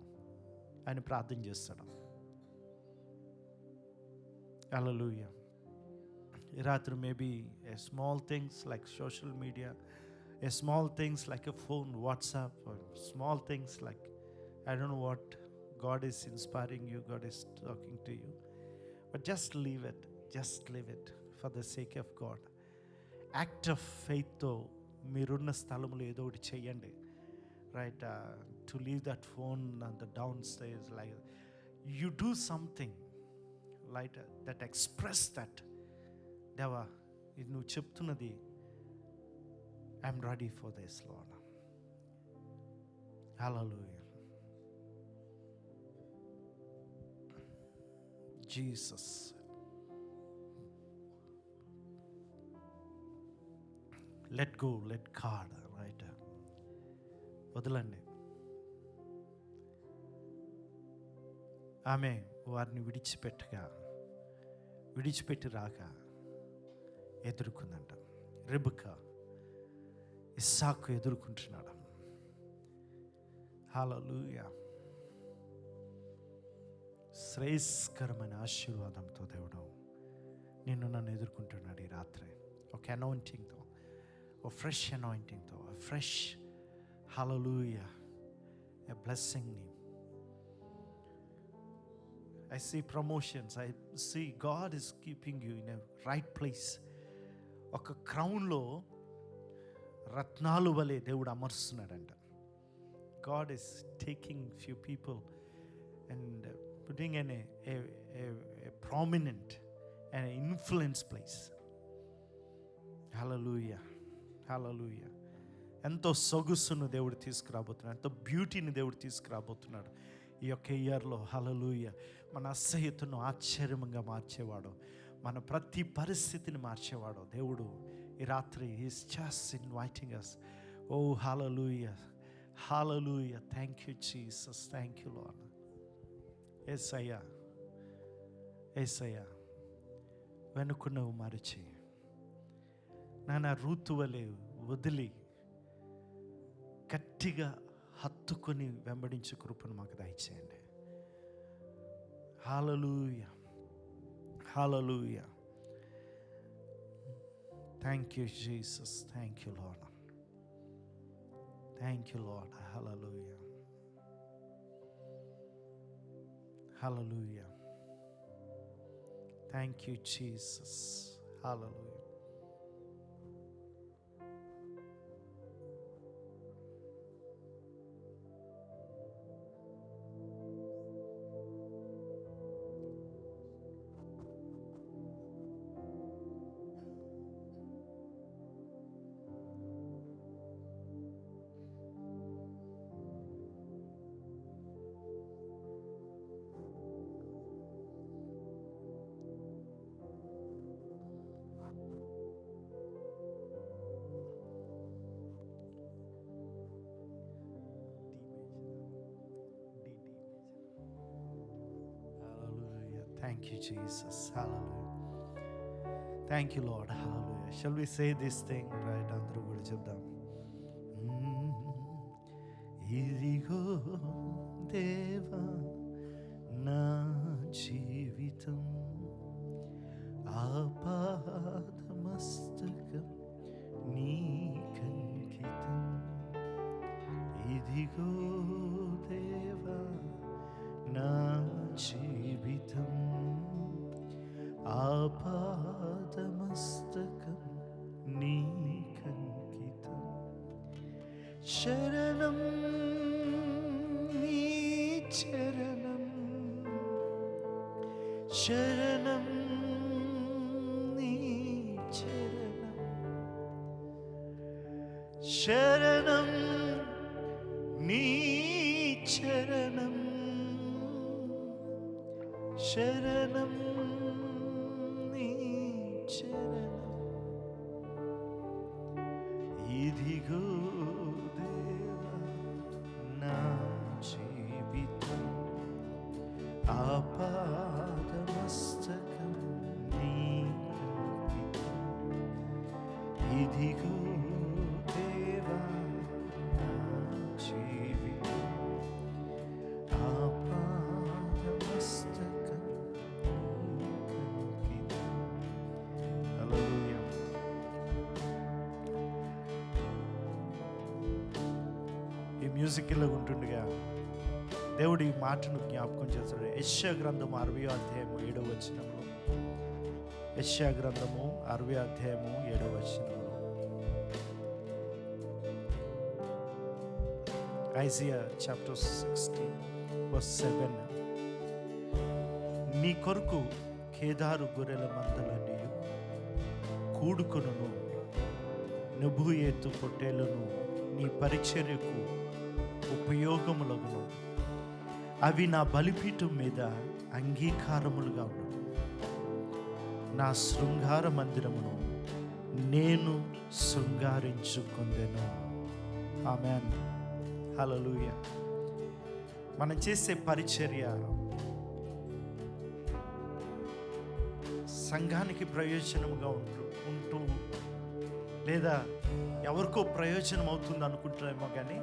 ఆయన ప్రార్థన చేస్తాడు. హల్లెలూయా. ఈ రాత్రి maybe a small things like social media, a small things like a phone, WhatsApp, small things like I don't know what God is inspiring you, God is talking to you, but just leave it for the sake of God. Act of faith తో మీరున్న స్థలంలో ఏదో ఒకటి చేయండి. Right, to leave that phone on the downstairs, like you do something like that, express that, Deva, ఇది నువ్వు చెప్తున్నది, I'm ready for this, Lord. Hallelujah. Jesus. Let go, let God, right? వదలండి. ఆమె వారిని విడిచిపెట్టి రాక ఎదుర్కొందంట. రెబెకా ఇస్సాకు ఎదుర్కొంటున్నాడు. హల్లెలూయా. శ్రేయస్కరమైన ఆశీర్వాదంతో దేవుడు నిన్ను నన్ను ఎదుర్కొంటున్నాడు ఈ రాత్రి. ఒక అనాయింటింగ్తో, ఒక ఫ్రెష్ అనాయింటింగ్తో, fresh hallelujah, a blessing. I see promotions, I see God is keeping you in a right place. ఒక క్రౌన్లో రత్నాలు వలె దేవుడు అమర్స్తున్నాడంట. God is taking few people and putting in a prominent and influence place. Hallelujah, hallelujah. ఎంతో సొగసును దేవుడు తీసుకురాబోతున్నాడు, ఎంతో బ్యూటీని దేవుడు తీసుకురాబోతున్నాడు ఈ యొక్క ఇయర్లో. హల్లెలూయా. మన అసహ్యతను ఆశ్చర్యంగా మార్చేవాడు, మన ప్రతి పరిస్థితిని మార్చేవాడు దేవుడు ఈ రాత్రి. He's just inviting us. Oh hallelujah, hallelujah. Thank you Jesus, thank you lord. యేసయ్యా, యేసయ్యా, వెనుకున్నవు మరిచి నాన్న రూతు వలె వదిలి గట్టిగా హత్తుకొని వెంబడించే కృపను మాకు దయచేయండి. Hallelujah, hallelujah. Thank you Jesus, thank you lord, thank you lord. Hallelujah, Hallelujah. Thank you, Jesus. Hallelujah. Hallelujah. Thank you, Jesus. Hallelujah. Thank you, Lord. Hallelujah. Shall we say this thing, right? అందరూ కూడా చెప్దాం. ఇదిగో దేవా నా జీవితం ఆపాదమస్తకం నీకంకితం. ఇదిగో దేవా నా జీవితం ఆపాదమస్తకం నీకంకితం. శరణం నీ చరణం, శరణం నీ చరణం, శరణం నీ చరణం, శరణం నీ చరణం. ఇదిగో దేవా నా జీవితం ఆపాదమస్తకం నీకంకితం. ఇదిగో దేవా నా జీవితం ఆపాదమస్తకం నీకంకితం. హల్లెలూయా. ఈ మ్యూజిక్ ఇలా ఉంటుండగా దేవుడు ఈ మాటను జ్ఞాపకం చేస్తాడు. యెషయా గ్రంథము 60వ అధ్యాయము 7వ వచనంలో, యెషయా గ్రంథము 60వ అధ్యాయము 7వ వచనంలో, Isaiah chapter 60 verse 7, నీ కొరకు కేదారు గొర్రెల మందలన్నీ కూడుకొనును, నెబూయేతు పొట్టేలను నీ పరిచర్యకు ఉపయోగములగును. అవి నా బలిపీఠం మీద అంగీకారములుగా ఉండు. నా శృంగార మందిరమును నేను శృంగారించుకొందెను. ఆమేన్. హల్లెలూయా. మనం చేసే పరిచర్య సంఘానికి ప్రయోజనముగా ఉంటూ లేదా ఎవరికో ప్రయోజనం అవుతుంది అనుకుంటారేమో, కానీ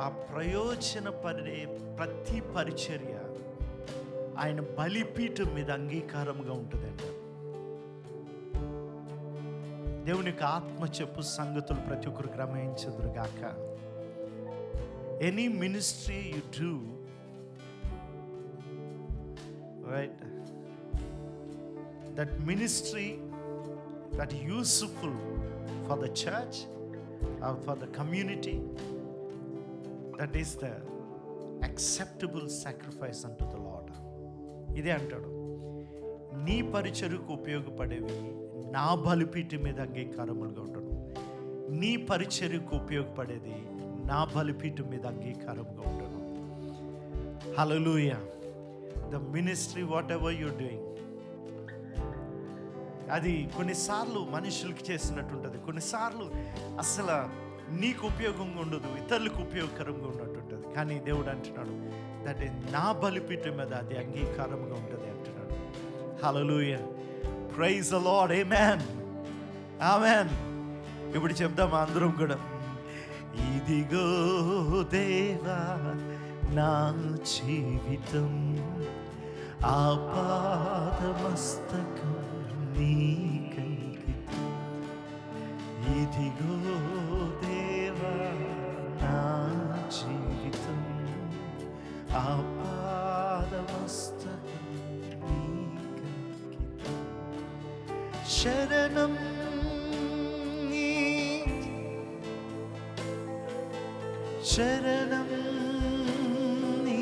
ఆ ప్రయోజన పడే ప్రతి పరిచర్య ఆయన బలిపీఠం మీద అంగీకారంగా ఉంటుందండి. దేవునికి ఆత్మ చెప్పు సంగతులు ప్రతి ఒక్కరు గ్రహించదురు గాక. Any ministry you do, right, that ministry that useful for the church or for the community, that is the acceptable sacrifice unto the Lord. ఇదే అంటాడు, నీ పరిచర్యకు ఉపయోగపడేవి నా బలిపీఠం మీద అంగీకారములుగా ఉంటాడు. నీ పరిచర్యకు ఉపయోగపడేది నా బలిపీఠం మీద అంగీకారంగా ఉంటాడు. హల్లెలూయా. The ministry whatever you're doing, అది కొన్నిసార్లు మనుషులకి చేసినట్టుంటుంది, కొన్నిసార్లు అసలు నీకు ఉపయోగంగా ఉండదు, ఇతరులకు ఉపయోగకరంగా ఉన్నట్టుంటుంది. కానీ దేవుడు అంటున్నాడు దట్ నా బలిపీఠం మీద అది అంగీకారంగా ఉంటుంది అంటున్నాడు. Hallelujah. Praise the lord. Amen. Amen. ఇప్పుడు చెప్దాం అందరం కూడా, ఇదిగో దేవా నా జీవితం ఆపాదమస్తకం నీకంకితం. ఇదిగో దేవా నా జీవితం ఆపాదమస్తకం శరణం నీ శరణం నీ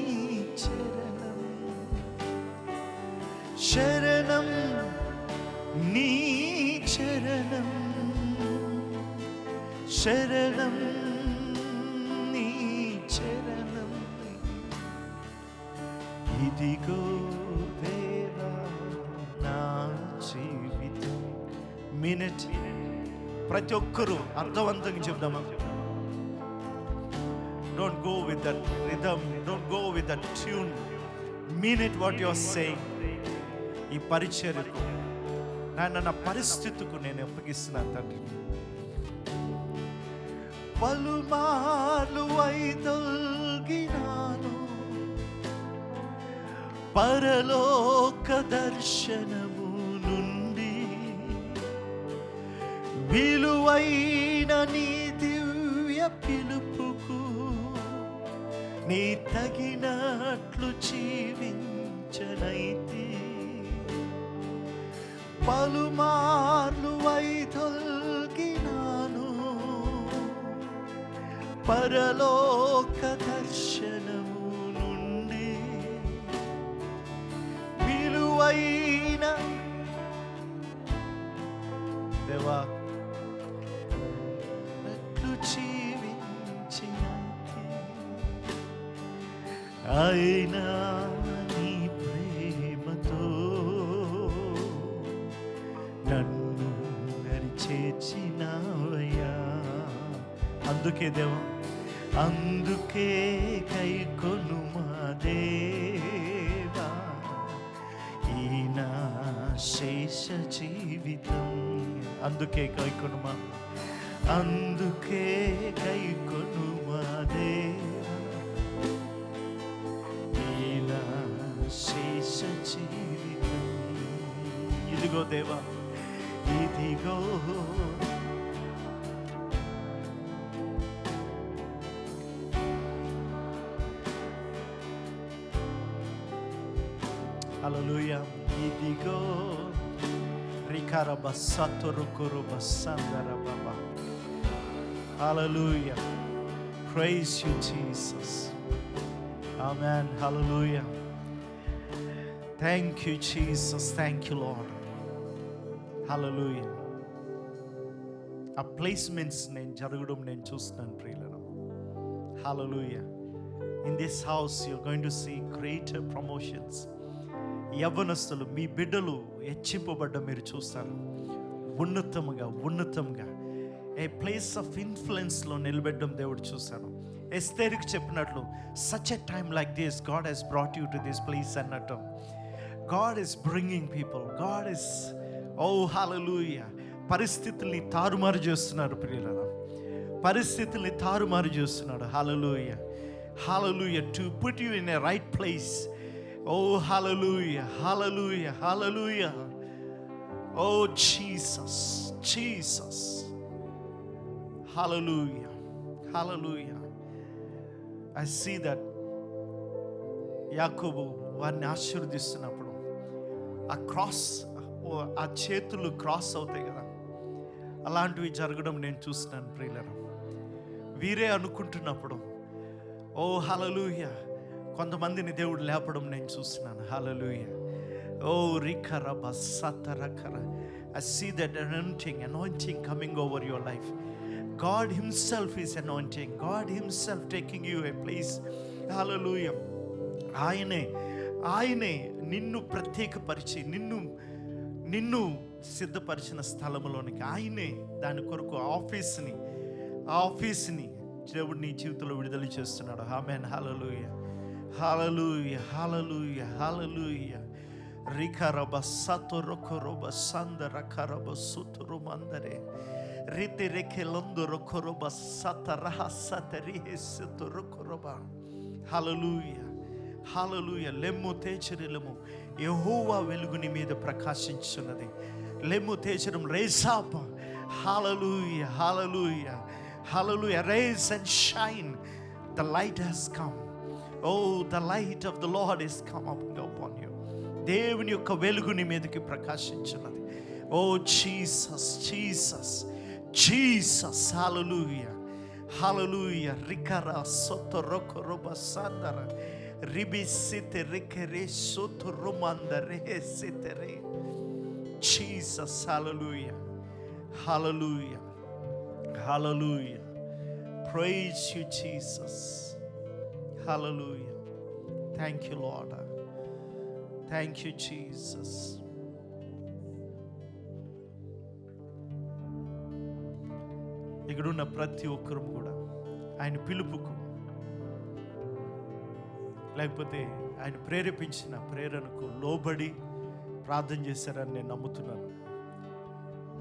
చరణం శరణం నీ చరణం శరణం నీ చరణం ఇదిగో దేవా నా జీవితం. మినిట్ ప్రతి ఒక్కరూ అర్థవంతంగా చెప్దామా? Don't go with that rhythm, don't go with that tune. Mean it what you're saying. ఈ పరిచర్యకు నా పరిస్థితికు నేను అప్పగిస్తున్నాను తండ్రి. పలుమార్లు వైదొల్గినాను పరలోక దర్శనము నుండి, విలువైన నీ దివ్య పిలుపుకు నీ తగినట్లు జీవించనైతే. పలుమార్లు వైదొల్గినాను పరలోక దర్శనము నుండి, విలువైన దేవా నట్లు జీవించినైతే. అయినా నీ ప్రేమతో నన్ను చేర్చినావయ్యా. అందుకే దేవా, అందుకే కైకొను మా దేవా ఈ నా శేష జీవితం. అందుకే కైకొను మా, అందుకే కైకొను మా దేవా ఈ నా శేష జీవితం. ఇదిగో దేవా, ఇదిగో హల్లెలూయా. ఇదిగో రికరబ సతురుకురుబ సందరబబ. Hallelujah. Praise you Jesus. Amen. Hallelujah. Thank you Jesus. Thank you lord. Hallelujah. ఆ ప్లేస్మెంట్స్ నేను జరగడం నేను చూస్తున్నాను ప్రియులను. Hallelujah. In this house you are going to see greater promotions. యవ్వనస్తులు, మీ బిడ్డలు హెచ్చింపబడ్డ మీరు చూస్తారు. ఉన్నతంగా ఏ ప్లేస్ ఆఫ్ ఇన్ఫ్లుయెన్స్లో నిలబెట్టడం దేవుడు చూశాను. ఎస్తేరుకు చెప్పినట్లు, such a time like this God has brought you to this place అన్నట్టు. God is bringing people. God is, oh hallelujah, పరిస్థితుల్ని తారుమారు చేస్తున్నారు ప్రియులారా. పరిస్థితుల్ని తారుమారు చేస్తున్నాడు. Hallelujah. Hallelujah. To put you in a right place. Oh, hallelujah, hallelujah, hallelujah. Oh, Jesus, Jesus. Hallelujah, hallelujah. I see that యాకోబు వారిని ఆశీర్వదిస్తున్నప్పుడు ఆ క్రాస్, ఆ చేతులు క్రాస్ అవుతాయి కదా, అలాంటివి జరగడం నేను చూస్తున్నాను ప్రియులారా. వీరే అనుకుంటున్నప్పుడు, ఓ హల్లెలూయా, కొంతమందిని దేవుడు లేపడం నేను చూస్తున్నాను. హల్లెలూయా. ఓ రికరబ సతరకర. I see that anointing coming over your life. God himself is anointing. God himself taking you a place. Hallelujah. ఆయనే నిన్ను ప్రత్యేకపరిచి నిన్ను సిద్ధపరిచిన స్థలంలోనికి ఆయనే దాని కొరకు ఆఫీస్ని దేవుడు నీ జీవితంలో విడుదల చేస్తున్నాడు. ఆమేన్. హల్లెలూయా. హల్లెలూయా. హల్లెలూయా. హల్లెలూయా. రికరబ సతురొకరబ సందరకరబ సుతురుమందరే రితి రెకెలందురొకరబ సతరహ సతరిహె సుతురొకరబ. హల్లెలూయా. హల్లెలూయా. లెమ్ము తేజరిలము, యెహోవా వెలుగు నీ మీద ప్రకాశించున్నది. లెమ్ము తేజరం రేసాప. Hallelujah. Hallelujah. Hallelujah. Rise and shine. The light has come. Oh, the light of the Lord is come upon you. దేవుని యొక్క వెలుగు నీ మీదకి ప్రకాశించున్నది. Oh Jesus, Jesus, Jesus, hallelujah, hallelujah. Rikara soto roko roba sandara, ribi site rikere soto romanda rehe sitere. Jesus, hallelujah, hallelujah, hallelujah. Praise you, Jesus, hallelujah. Thank you, Lord. Thank you, Jesus. ఇక్కడున్న ప్రతి ఒక్కరు కూడా ఆయన పిలుపుకు లేకపోతే ఆయన ప్రేరేపించిన ప్రేరణకు లోబడి ప్రార్థన చేశారని నేను నమ్ముతున్నాను.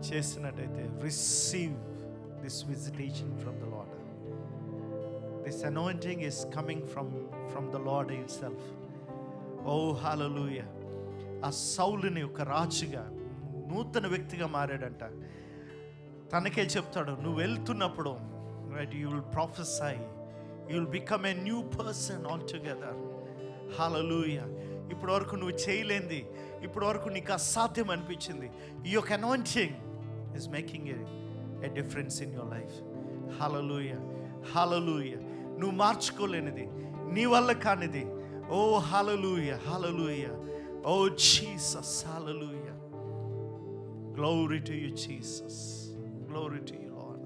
చేసినట్టయితే receive this visitation from the lord. This anointing is coming from the lord himself. Oh hallelujah. ఆ సౌలుని ఒక రాజుగా నూతన వ్యక్తిగా మారాడంట. తనకే చెప్తాడు, నువ్వు వెళ్తున్నప్పుడు right you will prophesy, you will become a new person all together. Hallelujah. ఇప్పటి వరకు నువ్వు చేయలేంది, ఇప్పటి వరకు నీకు అసాధ్యం అనిపించింది, ఈ యొక్క anointing is making a difference in your life. Hallelujah, hallelujah. నువ్వు మార్చుకోలేనిది, నీ వల్ల కానిది, oh hallelujah, hallelujah. Oh Jesus, hallelujah. Glory to you, Jesus. Glory to you, Lord.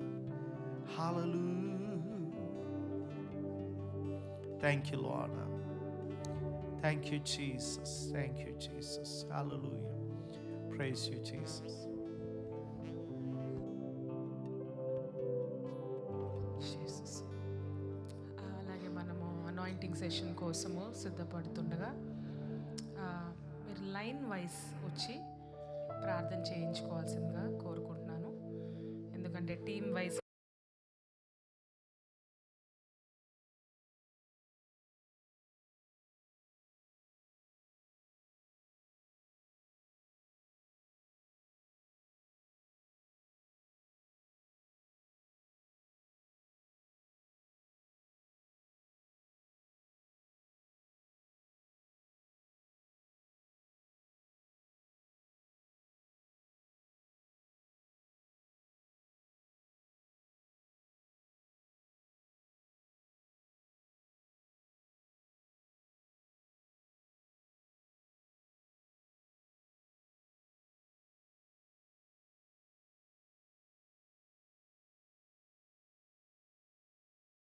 Hallelujah. Thank you, Lord. Thank you, Jesus. Thank you, Jesus. Hallelujah. Praise you, Jesus. Jesus. అలాగే మనము anointing session కోసము సిద్ధపడుతుండగా మీరు line wise వచ్చి ప్రార్థన చేయించుకోవాల్సిందిగా కోరుకుంటున్నాను. ఎందుకంటే team wise